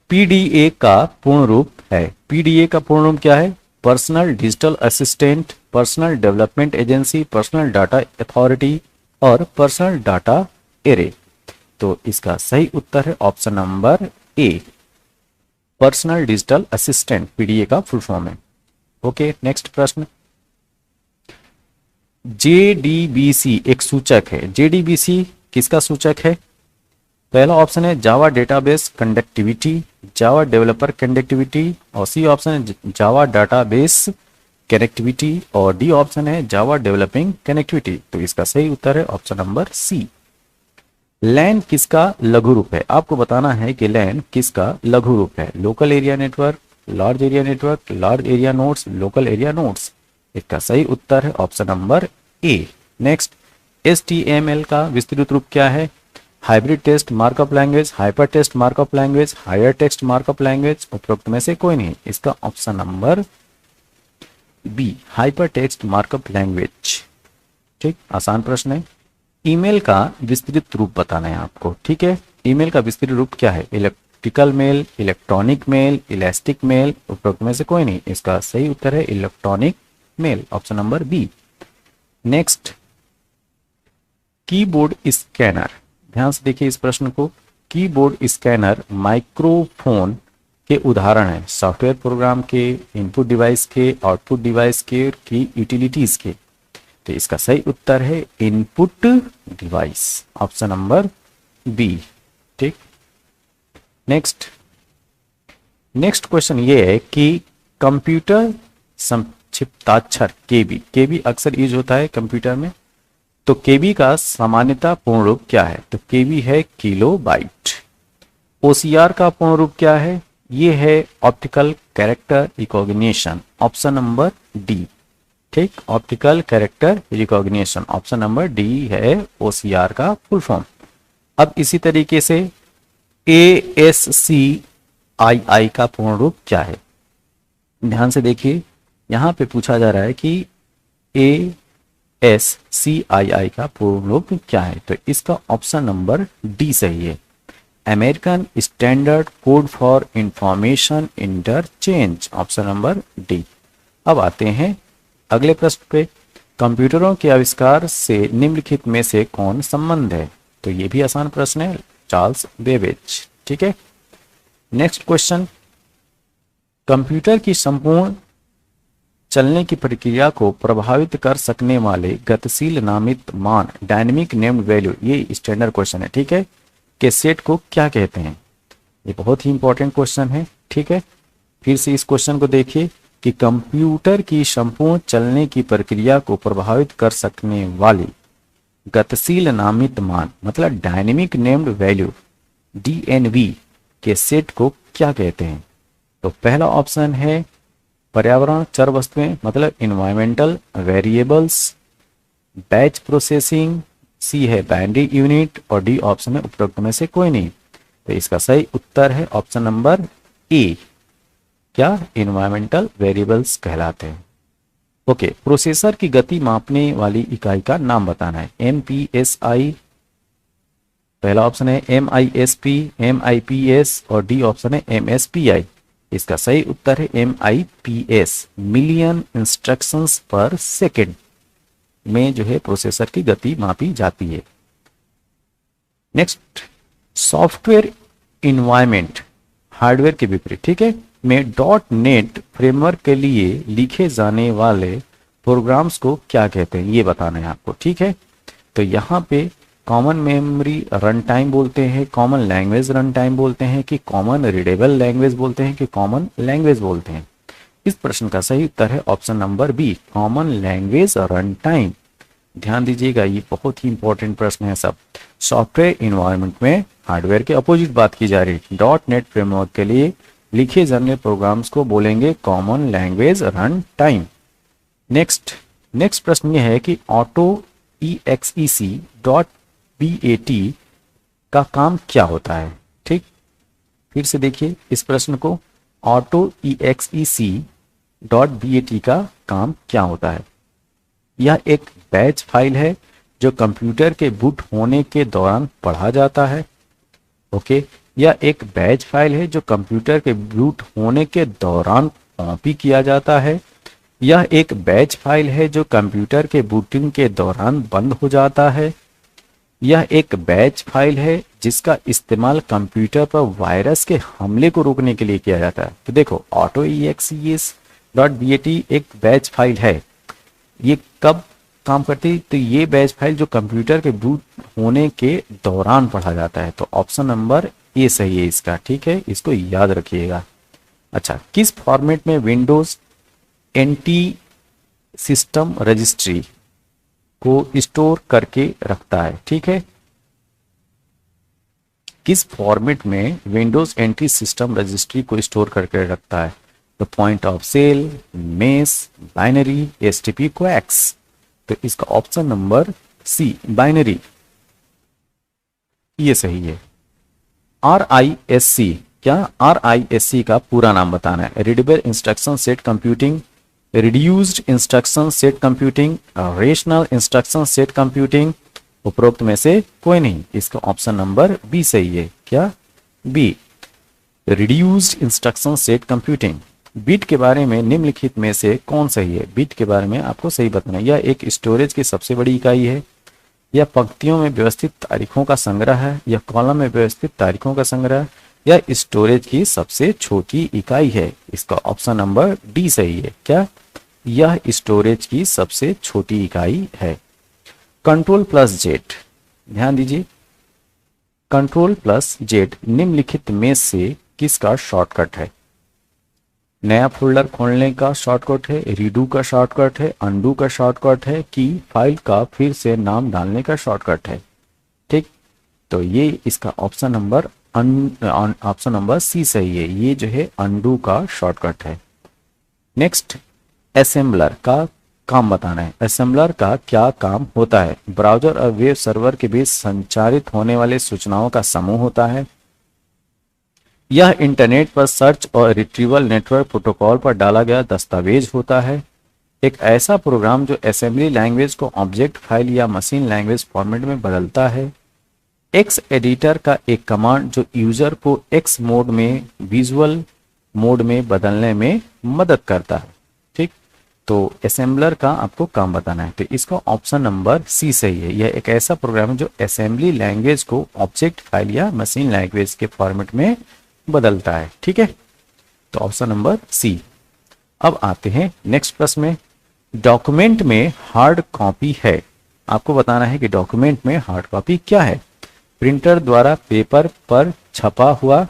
पीडीए का पूर्ण रूप है, पीडीए का पूर्ण रूप क्या है? Personal digital assistant, personal development agency, personal data authority और पर्सनल डाटा एरे। तो इसका सही उत्तर है ऑप्शन नंबर ए, पर्सनल डिजिटल असिस्टेंट पीडीए का फुल फॉर्म है। ओके, नेक्स्ट प्रश्न। जेडीबीसी एक सूचक है, जेडीबीसी किसका सूचक है? पहला ऑप्शन है जावा database conductivity, Java developer conductivity, और सी ऑप्शन है जावा डाटाबेस कनेक्टिविटी, और डी ऑप्शन है जावा डेवलपिंग कनेक्टिविटी। तो इसका सही उत्तर है ऑप्शन नंबर सी। लैन किसका लघु रूप है? आपको बताना है कि लैन किसका लघु रूप है। Local area network, large area network, large area nodes, local area nodes. इसका सही उत्तर है option number A. Next, HTML का विस्तृत रूप क्या है? Hybrid text markup language, hyper text markup language, higher text markup language, उपरोक्त में से कोई नहीं। इसका option number B, hyper text markup language. ठीक, आसान प्रश्न है। ईमेल का विस्तृत रूप बताना है आपको, ठीक है। ईमेल का विस्तृत रूप क्या है? Electrical mail, electronic mail, elastic mail, उपरोक्त में से कोई नहीं। इसका सही उत्तर है electronic mail, option number B. Next, keyboard scanner, ध्यान से देखिए इस प्रश्न को। कीबोर्ड स्कैनर माइक्रोफोन के उदाहरण है, सॉफ्टवेयर प्रोग्राम के, इनपुट डिवाइस के, आउटपुट डिवाइस के, की यूटिलिटीज के। तो इसका सही उत्तर है input device, option number B. ठीक, नेक्स्ट क्वेश्चन ये है कि कंप्यूटर संक्षिप्ताक्षर केबी, केबी अक्सर यूज होता है कंप्यूटर में, तो केबी का सामान्यता पूर्ण रूप क्या है? तो केबी है किलोबाइट। ओसीआर का पूर्ण रूप क्या है? ये है optical character recognition, option number d. ठीक, optical character recognition, option number d है ओसीआर का फुल फॉर्म। अब इसी तरीके से ASCII का पूर्ण रूप क्या है? ध्यान से देखिए, यहां पे पूछा जा रहा है कि ASCII का पूर्ण रूप क्या है, तो इसका ऑप्शन नंबर डी सही है, American standard code for information interchange, option number D. अब आते हैं अगले प्रश्न पे। कंप्यूटरों के आविष्कार से निम्नलिखित में से कौन संबंध है? तो ये भी आसान प्रश्न है, चार्ल्स बेबेज। ठीक है, नेक्स्ट क्वेश्चन, कंप्यूटर की संपूर्ण चलने की प्रक्रिया को प्रभावित कर सकने वाले गतिशील नामित मान, डायनेमिक नेम्ड वैल्यू, ये स्टैंडर्ड क्वेश्चन है, ठीक है, के सेट को क्या कहते हैं? ये बहुत ही इंपॉर्टेंट क्वेश्चन है, ठीक है। फिर से इस क्वेश्चन को देखिए कि कंप्यूटर की संपूर्ण चलने की प्रक्रिया को प्रभावित कर सकने वाली गतिशील नामित मान, मतलब डायनेमिक नेम्ड वैल्यू, DNV के सेट को क्या कहते हैं? तो पहला ऑप्शन है पर्यावरण चर वस्तुएं, मतलब इन्वायरमेंटल वेरिएबल्स, बैच प्रोसेसिंग, सी है बाइनरी यूनिट, और डी ऑप्शन है उपरोक्त में से कोई नहीं। तो इसका सही उत्तर है ऑप्शन नंबर ए, क्या इन्वायरमेंटल वेरिएबल्स कहलाते हैं। ओके, प्रोसेसर की गति मापने वाली इकाई का नाम बताना है। MPSI, पहला ऑप्शन है MISP, MIPS, और डी ऑप्शन है MSPI। इसका सही उत्तर है MIPS, मिलियन इंस्ट्रक्शंस पर सेकेंड में जो है प्रोसेसर की गति मापी जाती है। नेक्स्ट, सॉफ्टवेयर इन्वायरमेंट हार्डवेयर के विपरीत, ठीक है, में .NET फ्रेमवर्क के लिए लिखे जाने वाले प्रोग्राम्स को क्या कहते हैं, ये बताना है आपको, ठीक है। तो यहाँ पे कॉमन मेमोरी रन टाइम बोलते हैं, कॉमन लैंग्वेज रन टाइम बोलते हैं, कि कॉमन रीडेबल लैंग्वेज बोलते हैं, कि कॉमन लैंग्वेज बोलते हैं। इस प्रश्न का सही उत्तर है option number B, common language run time. ध्यान दीजिएगा, ये बहुत ही इंपॉर्टेंट प्रश्न है सब। सॉफ्टवेयर इन्वायरमेंट में हार्डवेयर के अपोजिट बात की जा रही है। .NET फ्रेमवर्क के लिए लिखे जाने प्रोग्राम्स को बोलेंगे common language run time. Next प्रश्न ये है कि ऑटो exec.bat का काम क्या होता है? ठीक, फिर से देखिए इस प्रश्न को, ऑटो exec.bat का काम क्या होता है? यह एक बैच फाइल है जो कंप्यूटर के बूट होने के दौरान पढ़ा जाता है। ओके, यह एक बैच फाइल है जो कंप्यूटर के बूट होने के दौरान कॉपी किया जाता है। यह एक बैच फाइल है जो कंप्यूटर के बूटिंग के दौरान बंद हो जाता है। यह एक बैच फाइल है जिसका इस्तेमाल कंप्यूटर पर वायरस के हमले को रोकने के लिए किया जाता है। तो देखो autoexes.bat एक बैच फाइल है। ये कब काम करती है? तो ये बैच फाइल जो कंप्यूटर के बूट होने के दौरान पढ़ा जाता है। तो ऑप्शन नंबर ए सही है इसका। ठीक है, इसको याद रखिएगा। अच्छा, किस फॉर्मेट में विंडोज एंटी सिस्टम रजिस्ट्री को स्टोर करके रखता है? ठीक है, किस फॉर्मेट में विंडोज एंटी सिस्टम रजिस्ट्री को स्टोर करके रखता है? तो point of sale, mess, binary, STP, coax. तो इसका ऑप्शन नंबर सी बाइनरी ये सही है। RISC, क्या RISC का पूरा नाम बताना है? Readable instruction set computing, reduced instruction set computing, rational instruction set computing. उपरोक्त में से कोई नहीं। इसका ऑप्शन नंबर बी सही है। क्या? B, reduced instruction set computing. Bit के बारे में निम्नलिखित में से कौन सही है? बिट के बारे में आपको सही बताना है। यह एक स्टोरेज की सबसे बड़ी इकाई है, यह पंक्तियों में व्यवस्थित तारीखों का संग्रह है, यह कॉलम में व्यवस्थित तारीखों का संग्रह, यह स्टोरेज की सबसे छोटी इकाई है। इसका ऑप्शन नंबर डी सही है। क्या? यह स्टोरेज की सबसे छोटी इकाई है। कंट्रोल प्लस जेड, ध्यान दीजिए, कंट्रोल प्लस जेड निम्नलिखित में से किसका शॉर्टकट है? नया फोल्डर खोलने का शॉर्टकट है, रीडू का शॉर्टकट है, अनडू का शॉर्टकट है, कि फाइल का फिर से नाम डालने का शॉर्टकट है? ठीक, तो ये इसका ऑप्शन नंबर सी सही है। ये जो है अनडू का शॉर्टकट है। नेक्स्ट, असेंबलर का काम बताना है। असेंबलर का क्या काम होता है? ब्राउजर और वेब सर्वर के बीच संचारित होने वाले सूचनाओं का समूह होता है। यह इंटरनेट पर सर्च और रिट्रीवल नेटवर्क प्रोटोकॉल पर डाला गया दस्तावेज होता है। एक ऐसा प्रोग्राम जो असेंबली लैंग्वेज को ऑब्जेक्ट फाइल या मशीन लैंग्वेज फॉर्मेट में बदलता है। एक्स एडिटर का एक कमांड जो यूजर को एक्स मोड में विजुअल मोड में बदलने में मदद करता है। ठीक, तो असेंबलर का आपको काम बताना है। तो इसका ऑप्शन नंबर सी सही है। यह एक ऐसा प्रोग्राम है जो असेंबली लैंग्वेज को ऑब्जेक्ट फाइल या मशीन लैंग्वेज के फॉर्मेट में बदलता है। ठीक है, तो ऑप्शन नंबर सी। अब आते हैं नेक्स्ट प्रश्न में। डॉक्यूमेंट में हार्ड कॉपी है, आपको बताना है कि डॉक्यूमेंट में हार्ड कॉपी क्या है? प्रिंटर द्वारा पेपर पर छपा हुआ,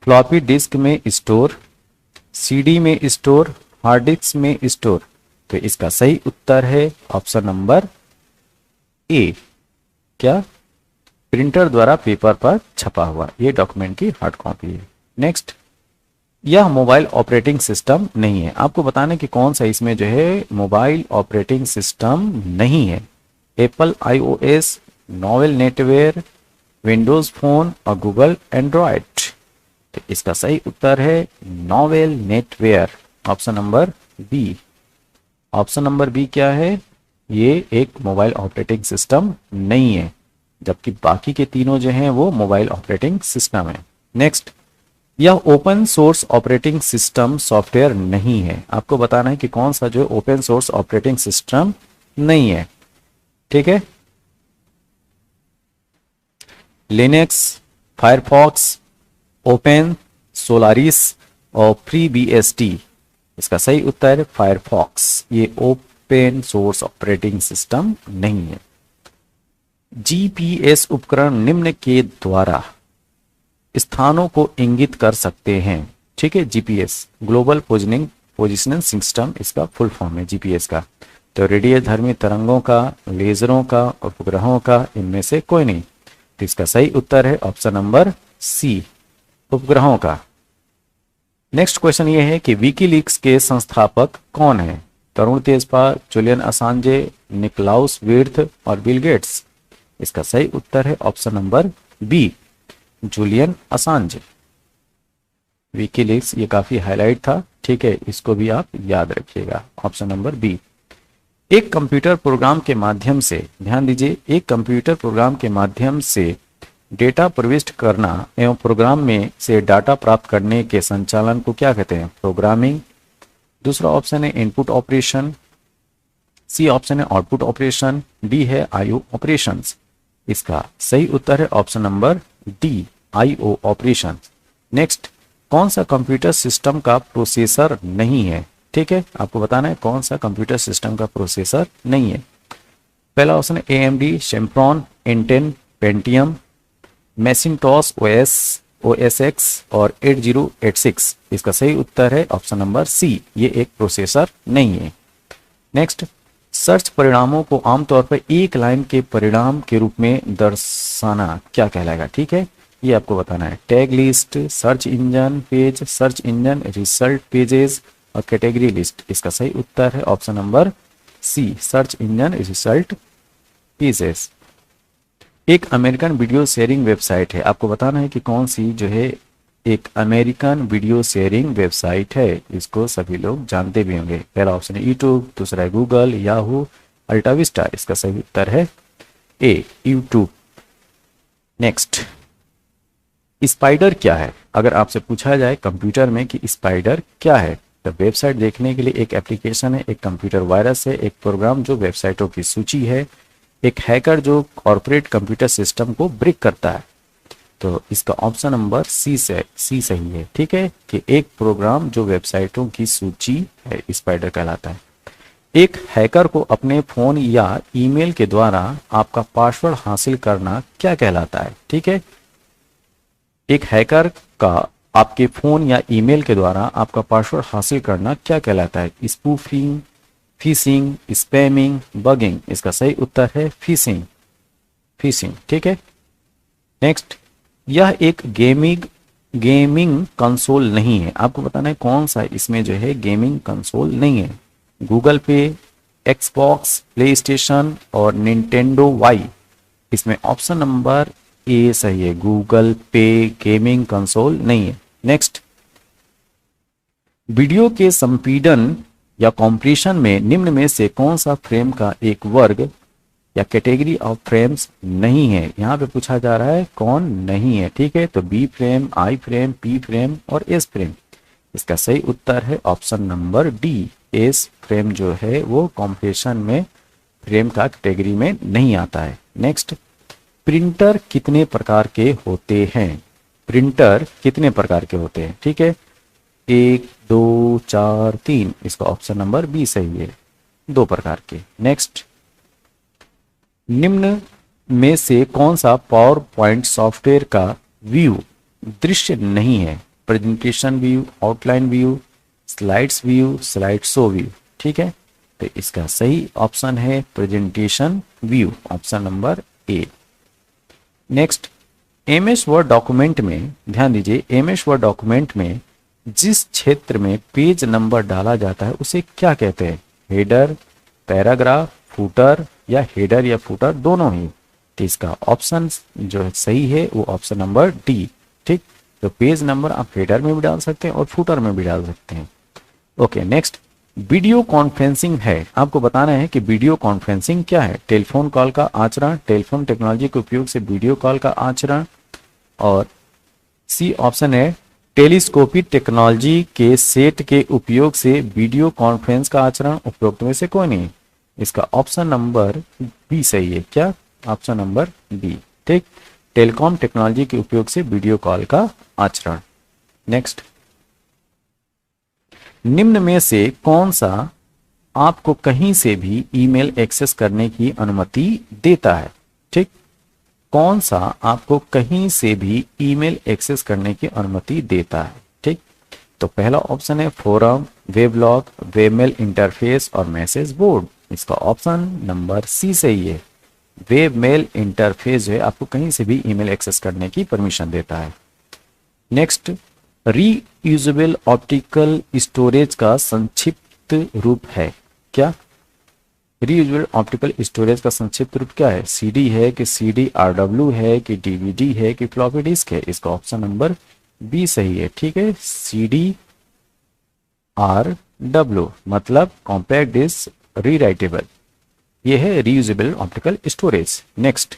फ्लॉपी डिस्क में स्टोर, सीडी में स्टोर, हार्ड डिस्क में स्टोर। तो इसका सही उत्तर है ऑप्शन नंबर ए। क्या? प्रिंटर द्वारा पेपर पर छपा हुआ, ये डॉक्यूमेंट की हार्ड कॉपी है। नेक्स्ट, यह मोबाइल ऑपरेटिंग सिस्टम नहीं है। आपको बताना है कि कौन सा इसमें जो है मोबाइल ऑपरेटिंग सिस्टम नहीं है। Apple iOS, Novell NetWare, Windows phone और गूगल एंड्रॉयड। तो इसका सही उत्तर है Novell NetWare, option number B. Option number B क्या है? ये एक मोबाइल ऑपरेटिंग सिस्टम नहीं है, जबकि बाकी के तीनों जो हैं वो मोबाइल ऑपरेटिंग सिस्टम है। नेक्स्ट, यह open source operating system software नहीं है। आपको बताना है कि कौन सा जो ओपन सोर्स ऑपरेटिंग सिस्टम नहीं है। ठीक है, लिनक्स, फायरफॉक्स, ओपन, सोलारिस और FreeBSD। इसका सही उत्तर है फायरफॉक्स। ये ओपन सोर्स ऑपरेटिंग सिस्टम नहीं है। जीपीएस उपकरण निम्न के द्वारा स्थानों को इंगित कर सकते हैं। ठीक है, जीपीएस ग्लोबल पोजिशनिंग सिस्टम इसका फुल फॉर्म है जीपीएस का। तो रेडियो धर्मी तरंगों का, लेजरों का, उपग्रहों का, इनमें से कोई नहीं। तो इसका सही उत्तर है ऑप्शन नंबर सी, उपग्रहों का। नेक्स्ट क्वेश्चन ये है कि विकीलीक्स के संस्थापक कौन है? तरुण तेजपाल, जुलियन असांजे, निकलाउस विर्थ और बिल गेट्स। इसका सही उत्तर है ऑप्शन नंबर बी, जुलियन असांजे। विकीलीक्स ये काफी हाईलाइट था। ठीक है, इसको भी आप याद रखिएगा, ऑप्शन नंबर बी। एक कंप्यूटर प्रोग्राम के माध्यम से, ध्यान दीजिए, एक कंप्यूटर प्रोग्राम के माध्यम से डेटा प्रविष्ट करना एवं प्रोग्राम में से डाटा प्राप्त करने के संचालन को क्या कहते हैं? प्रोग्रामिंग। दूसरा ऑप्शन है इनपुट ऑपरेशन, सी ऑप्शन है आउटपुट ऑपरेशन, डी है आईओ ऑपरेशंस। इसका सही उत्तर है option number D, IO operation. Next, कौन सा कंप्यूटर सिस्टम का प्रोसेसर नहीं है? ठीक है, आपको बताना है कौन सा कंप्यूटर सिस्टम का प्रोसेसर नहीं है। पहला ऑप्शन है AMD Sempron, Intel, Pentium, Macintosh OS X और 8086। इसका सही उत्तर है ऑप्शन नंबर सी, ये एक प्रोसेसर नहीं है। नेक्स्ट, सर्च परिणामों को आमतौर पर एक लाइन के परिणाम के रूप में दर्शाना क्या कहलाएगा? ठीक है, ये आपको बताना है। Tag list, search engine page, search engine result pages और कैटेगरी लिस्ट। इसका सही उत्तर है option number C, search engine result pages. एक अमेरिकन वीडियो शेयरिंग वेबसाइट है, आपको बताना है कि कौन सी जो है एक अमेरिकन वीडियो शेयरिंग वेबसाइट है। इसको सभी लोग जानते भी होंगे। पहला ऑप्शन है यूट्यूब, दूसरा है गूगल, याहू, अल्टाविस्टा। इसका सही उत्तर है ए, यूट्यूब। नेक्स्ट, स्पाइडर क्या है? अगर आपसे पूछा जाए कंप्यूटर में कि स्पाइडर क्या है, तो वेबसाइट देखने के लिए एक एप्लीकेशन है, एक कंप्यूटर वायरस है, एक प्रोग्राम जो वेबसाइटों की सूची है, एक हैकर जो कॉर्पोरेट कंप्यूटर सिस्टम को ब्रेक करता है। तो इसका ऑप्शन नंबर सी सही है। ठीक है, कि एक प्रोग्राम जो वेबसाइटों की सूची है स्पाइडर कहलाता है। एक हैकर को अपने फोन या ईमेल के द्वारा आपका पासवर्ड हासिल करना क्या कहलाता है? ठीक है, एक हैकर का आपके फोन या ईमेल के द्वारा आपका पासवर्ड हासिल करना क्या कहलाता है? Spoofing, fishing, spamming, bugging. इसका सही उत्तर है फिशिंग। ठीक है। नेक्स्ट, यह एक गेमिंग कंसोल नहीं है। आपको बताना है कौन सा इसमें जो है गेमिंग कंसोल नहीं है। गूगल पे, एक्सबॉक्स, प्ले स्टेशन और निंटेंडो वाई। इसमें ऑप्शन नंबर ए सही है, गूगल पे गेमिंग कंसोल नहीं है। नेक्स्ट, वीडियो के संपीड़न या कॉम्प्रेशन में निम्न में से कौन सा फ्रेम का एक वर्ग या कैटेगरी ऑफ फ्रेम्स नहीं है? यहां पे पूछा जा रहा है कौन नहीं है। ठीक है, तो बी फ्रेम, आई फ्रेम, पी फ्रेम और एस फ्रेम। इसका सही उत्तर है option number D, S frame जो है वो कॉम्प्रेशन में फ्रेम का कैटेगरी में नहीं आता है। नेक्स्ट, प्रिंटर कितने प्रकार के होते हैं? प्रिंटर कितने प्रकार के होते हैं? ठीक है, 1, 2, 4, 3। इसका ऑप्शन नंबर बी सही है, 2 प्रकार के। नेक्स्ट, निम्न में से कौन सा पावर पॉइंट सॉफ्टवेयर का व्यू दृश्य नहीं है? Presentation view, outline view, slides view, slide show view. ठीक है, तो इसका सही ऑप्शन है presentation view, option number A. Next, MS word document में, ध्यान दीजिए, एमएस वर्ड डॉक्यूमेंट में जिस क्षेत्र में पेज नंबर डाला जाता है उसे क्या कहते हैं? हेडर, पैराग्राफ, फूटर या हेडर या फूटर दोनों ही। तो इसका ऑप्शन जो है सही है वो ऑप्शन नंबर डी। ठीक, तो पेज नंबर आप हेडर में भी डाल सकते हैं और फूटर में भी डाल सकते हैं। ओके, नेक्स्ट, वीडियो कॉन्फ्रेंसिंग है। आपको बताना है कि वीडियो कॉन्फ्रेंसिंग क्या है? टेलीफोन कॉल का आचरण, टेलीफोन टेक्नोलॉजी के उपयोग से वीडियो कॉल का आचरण, और सी ऑप्शन है टेलीस्कोपिक टेक्नोलॉजी के सेट के उपयोग से वीडियो कॉन्फ्रेंस का आचरण। उपरोक्त में से कोई नहीं। इसका ऑप्शन नंबर बी सही है। क्या? Option number B. ठीक, टेलीकॉम टेक्नोलॉजी के उपयोग से वीडियो कॉल का आचरण। नेक्स्ट, निम्न में से कौन सा आपको कहीं से भी ईमेल एक्सेस करने की अनुमति देता है? ठीक, कौन सा आपको कहीं से भी ईमेल एक्सेस करने की अनुमति देता है? ठीक, तो पहला ऑप्शन है फोरम, वेबलॉग, वेबमेल इंटरफेस और मैसेज बोर्ड। इसका ऑप्शन नंबर सी सही है, वेबमेल इंटरफेस जो है आपको कहीं से भी ईमेल एक्सेस करने की परमिशन देता है। नेक्स्ट, रीयूजेबल ऑप्टिकल स्टोरेज का संक्षिप्त रूप है क्या? रीयूजेबल ऑप्टिकल स्टोरेज का संक्षिप्त रूप क्या है? सीडी है कि सीडी आरडब्ल्यू है कि डीवीडी है कि फ्लॉपी डिस्क है? इसका ऑप्शन नंबर बी सही है। ठीक है, सीडी आरडब्ल्यू मतलब कॉम्पैक्ट डिस्क रीराइटेबल। ये है रीयूजेबल ऑप्टिकल स्टोरेज। नेक्स्ट,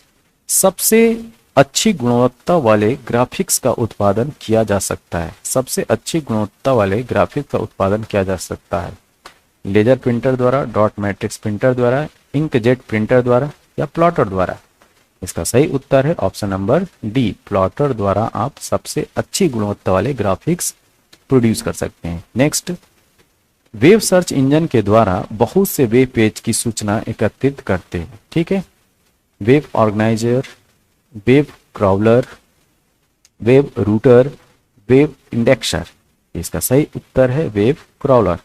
सबसे अच्छी गुणवत्ता वाले ग्राफिक्स का उत्पादन किया जा सकता है। सबसे अच्छी गुणवत्ता वाले ग्राफिक्स का उत्पादन किया जा सकता है लेजर प्रिंटर द्वारा, डॉट मैट्रिक्स प्रिंटर द्वारा, इंकजेट प्रिंटर द्वारा या प्लॉटर द्वारा। इसका सही उत्तर है ऑप्शन नंबर डी, प्लॉटर द्वारा आप सबसे अच्छी गुणवत्ता वाले ग्राफिक्स प्रोड्यूस कर सकते हैं। नेक्स्ट, वेब सर्च इंजन के द्वारा बहुत से वेब पेज की सूचना एकत्रित करते हैं। ठीक है, web organiser, web crawler, web router, web indexer. इसका सही उत्तर है वेब क्राउलर।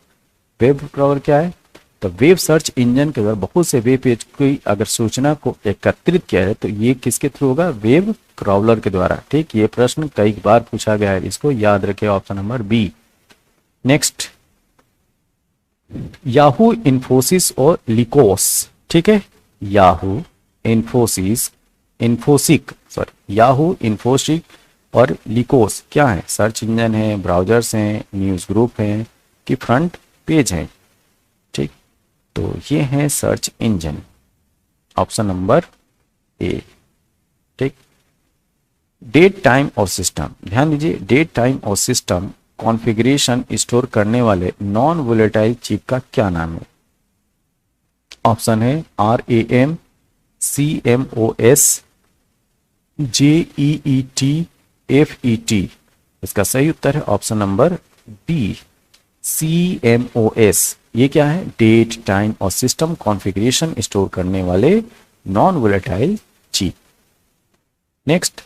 वेब क्राउलर क्या है? तो वेब सर्च इंजन के द्वारा बहुत से वेब पेज की अगर सूचना को एकत्रित किया जाए तो ये किसके थ्रू होगा? वेब क्राउलर के द्वारा। ठीक, ये प्रश्न कई बार पूछा गया है, इसको याद रखें, option number B. Next, Yahoo, Infosys और लिकोस। ठीक है, याहू, इन्फोसिस, याहू, इन्फोसिक और लिकोस क्या है? सर्च इंजन है, ब्राउजर्स हैं, न्यूज ग्रुप हैं कि फ्रंट पेज है। ठीक, तो ये है सर्च इंजन, ऑप्शन नंबर ए। ठीक, डेट टाइम और सिस्टम, ध्यान दीजिए, डेट टाइम और सिस्टम कॉन्फ़िगरेशन स्टोर करने वाले नॉन वोलेटाइल चिप का क्या नाम है? ऑप्शन है RAM, CMOS, JEET, FET। इसका सही उत्तर है ऑप्शन नंबर बी, CMOS। ये क्या है? डेट टाइम और सिस्टम कॉन्फ़िगरेशन स्टोर करने वाले non volatile chip. Next,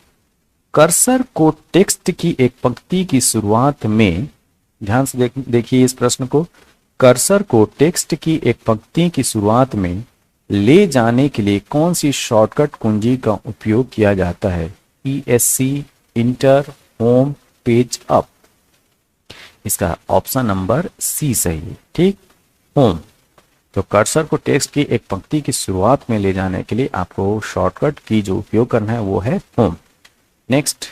cursor को टेक्स्ट की एक पंक्ति की शुरुआत में, ध्यान से देखिए इस प्रश्न को, कर्सर को टेक्स्ट की एक पंक्ति की शुरुआत में ले जाने के लिए कौन सी शॉर्टकट कुंजी का उपयोग किया जाता है? ESC, inter, home, page up. इसका ऑप्शन नंबर सी सही है। ठीक, होम। तो कर्सर को टेक्स्ट की एक पंक्ति की शुरुआत में ले जाने के लिए आपको शॉर्टकट की जो उपयोग करना है वो है होम। नेक्स्ट,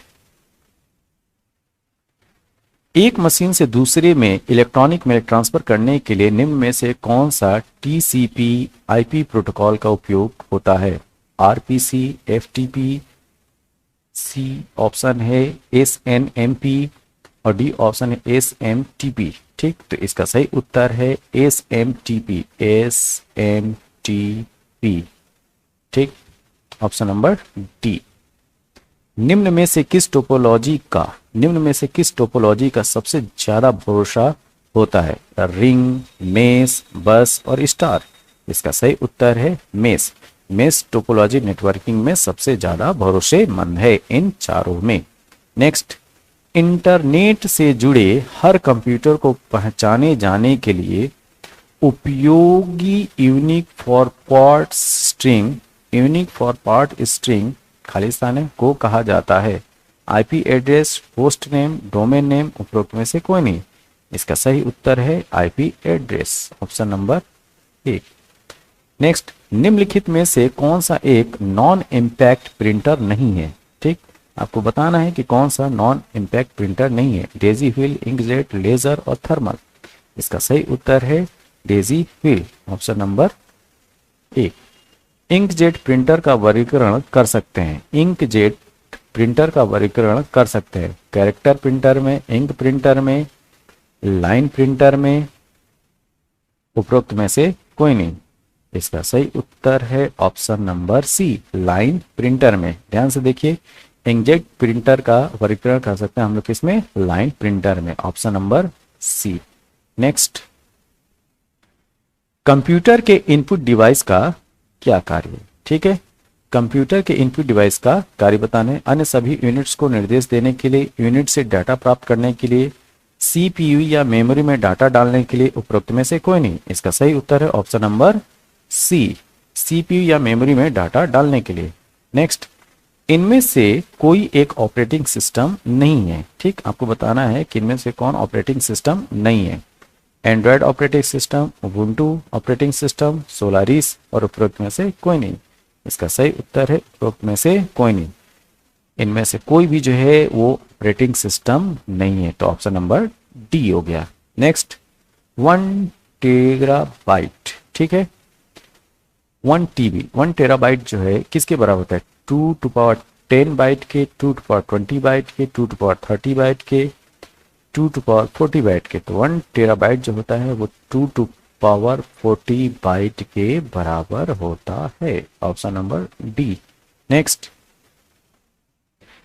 एक मशीन से दूसरे में इलेक्ट्रॉनिक मेल ट्रांसफर करने के लिए निम्न में से कौन सा TCP/IP प्रोटोकॉल का उपयोग होता है? RPC, FTP, C ऑप्शन है SNMP और D ऑप्शन है SMTP। ठीक, तो इसका सही उत्तर है SMTP, SMTP। ठीक, ऑप्शन नंबर डी। निम्न में से किस टोपोलॉजी का सबसे ज्यादा भरोसा होता है? रिंग, मेस, बस और स्टार। इसका सही उत्तर है मेस। मेस टोपोलॉजी नेटवर्किंग में सबसे ज्यादा भरोसेमंद है इन चारों में। नेक्स्ट, इंटरनेट से जुड़े हर कंप्यूटर को पहचाने जाने के लिए उपयोगी unique for part string Khalistan को कहा जाता है? IP address, host name, domain name, उपरोक्त में से कोई नहीं। इसका सही उत्तर है IP address, option number A. Next, निम्नलिखित में से कौन सा एक नॉन इम्पैक्ट प्रिंटर नहीं है? ठीक, आपको बताना है कि कौन सा नॉन इम्पैक्ट प्रिंटर नहीं है। डेजी व्हील, इंकजेट, लेजर और थर्मल। इसका सही उत्तर है डेजी व्हील, ऑप्शन नंबर ए। इंकजेट प्रिंटर का वर्गीकरण कर सकते हैं। इंकजेट प्रिंटर का वर्गीकरण कर सकते हैं कैरेक्टर प्रिंटर में, इंक प्रिंटर में, लाइन प्रिंटर में, उपरोक्त में से कोई नहीं। इसका सही उत्तर है option number C, line printer में। ध्यान से देखिए, इंकजेट प्रिंटर का वर्गीकरण कर सकते हैं हम लोग किसमें? लाइन प्रिंटर में, option number C. Next, computer के इनपुट डिवाइस का क्या कार्य है? ठीक है, कंप्यूटर के इनपुट डिवाइस का कार्य बताने, अन्य सभी यूनिट्स को निर्देश देने के लिए, यूनिट से डाटा प्राप्त करने के लिए, CPU या मेमोरी में डाटा डालने के लिए, उपरोक्त में से कोई नहीं। इसका सही उत्तर है ऑप्शन नंबर सी, CPU या मेमोरी में डाटा डालने के लिए। नेक्स्ट, इनमें से कोई एक ऑपरेटिंग सिस्टम नहीं है। ठीक, आपको बताना है कि इनमें से कौन ऑपरेटिंग सिस्टम नहीं है। Android operating system, Ubuntu operating system, Solaris और उपरोक्त में से कोई नहीं। इसका सही उत्तर है उपरोक्त में से कोई नहीं। इनमें से कोई भी जो है वो ऑपरेटिंग सिस्टम नहीं है, तो ऑप्शन नंबर डी हो गया। Next, 1 terabyte. ठीक है, 1 टेराबाइट जो है किसके बराबर होता है, 2 टू पावर 10 बाइट के, 2 टू पावर 20 बाइट के, 2 टू पावर 30 बाइट के, 2 टू पावर 40 बाइट के। तो 1 टेराबाइट जो होता है वो 2 टू पावर 40 बाइट के बराबर होता है। Option number D. नेक्स्ट,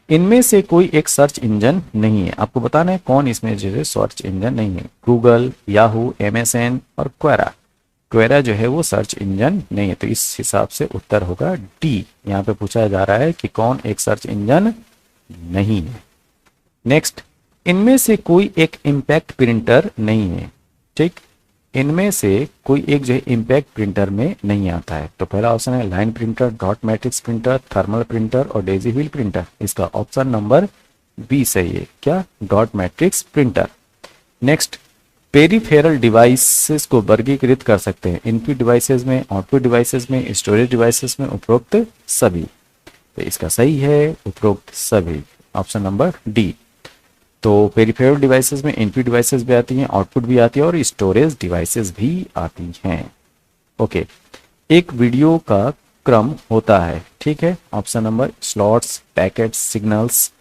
इनमें से कोई एक सर्च इंजन नहीं है। आपको बताना है कौन इसमें जो है सर्च इंजन नहीं है। गूगल, याहू, एमएसएन और क्वेरा। क्वेरा जो है वो सर्च इंजन नहीं है, तो इस हिसाब से उत्तर होगा डी। यहाँ पे पूछा जा रहा है कि कौन एक सर्च इंजन नहीं है। नेक्स्ट, इनमें से कोई एक इम्पैक्ट प्रिंटर नहीं है। ठीक, इनमें से कोई एक जो है इम्पैक्ट प्रिंटर में नहीं आता है। तो पहला ऑप्शन है line printer, dot matrix printer, thermal printer और डेजी व्हील प्रिंटर। इसका ऑप्शन नंबर बी सही है। क्या, dot matrix printer. Next, peripheral devices को वर्गीकृत कर सकते हैं इनपुट डिवाइसेस में, आउटपुट डिवाइसेस में, स्टोरेज डिवाइसेस में, उपरोक्त सभी। तो इसका सही है उपरोक्त सभी, ऑप्शन नंबर डी। तो पेरिफेरल डिवाइसेस में इनपुट डिवाइसेस भी आती हैं, आउटपुट भी आती है और स्टोरेज डिवाइसेस भी आती हैं। ओके, एक वीडियो का क्रम होता है, ठीक है। Option number slots, packets, signals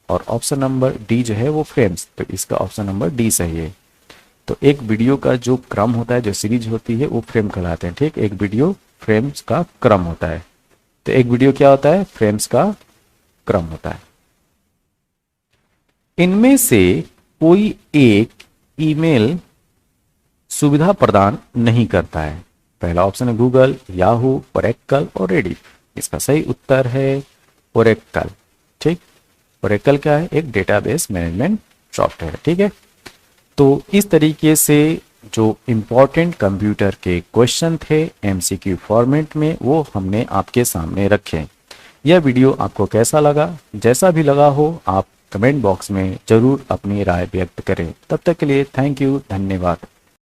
और ऑप्शन नंबर डी जो है वो फ्रेम्स। तो इसका ऑप्शन नंबर डी सही है। तो एक वीडियो का जो क्रम होता है, जो सीरीज होती है वो फ्रेम कहलाते हैं। ठीक, एक वीडियो फ्रेम्स का क्रम होता है। तो एक वीडियो क्या होता है, फ्रेम्स का क्रम होता है। इनमें से कोई एक ईमेल सुविधा प्रदान नहीं करता है। पहला ऑप्शन है गूगल, याहू, ओरेकल और रेडिफ। इसका सही उत्तर है ओरेकल। ठीक, ओरेकल क्या है, एक डेटाबेस मैनेजमेंट सॉफ्टवेयर। ठीक है, तो इस तरीके से जो इम्पोर्टेंट कंप्यूटर के क्वेश्चन थे एमसीक्यू फॉर्मेट में वो हमने आपके सामने रखे। यह वीडियो आपको कैसा लगा, जैसा भी लगा हो आप कमेंट बॉक्स में जरूर अपनी राय व्यक्त करें। तब तक के लिए थैंक यू, धन्यवाद।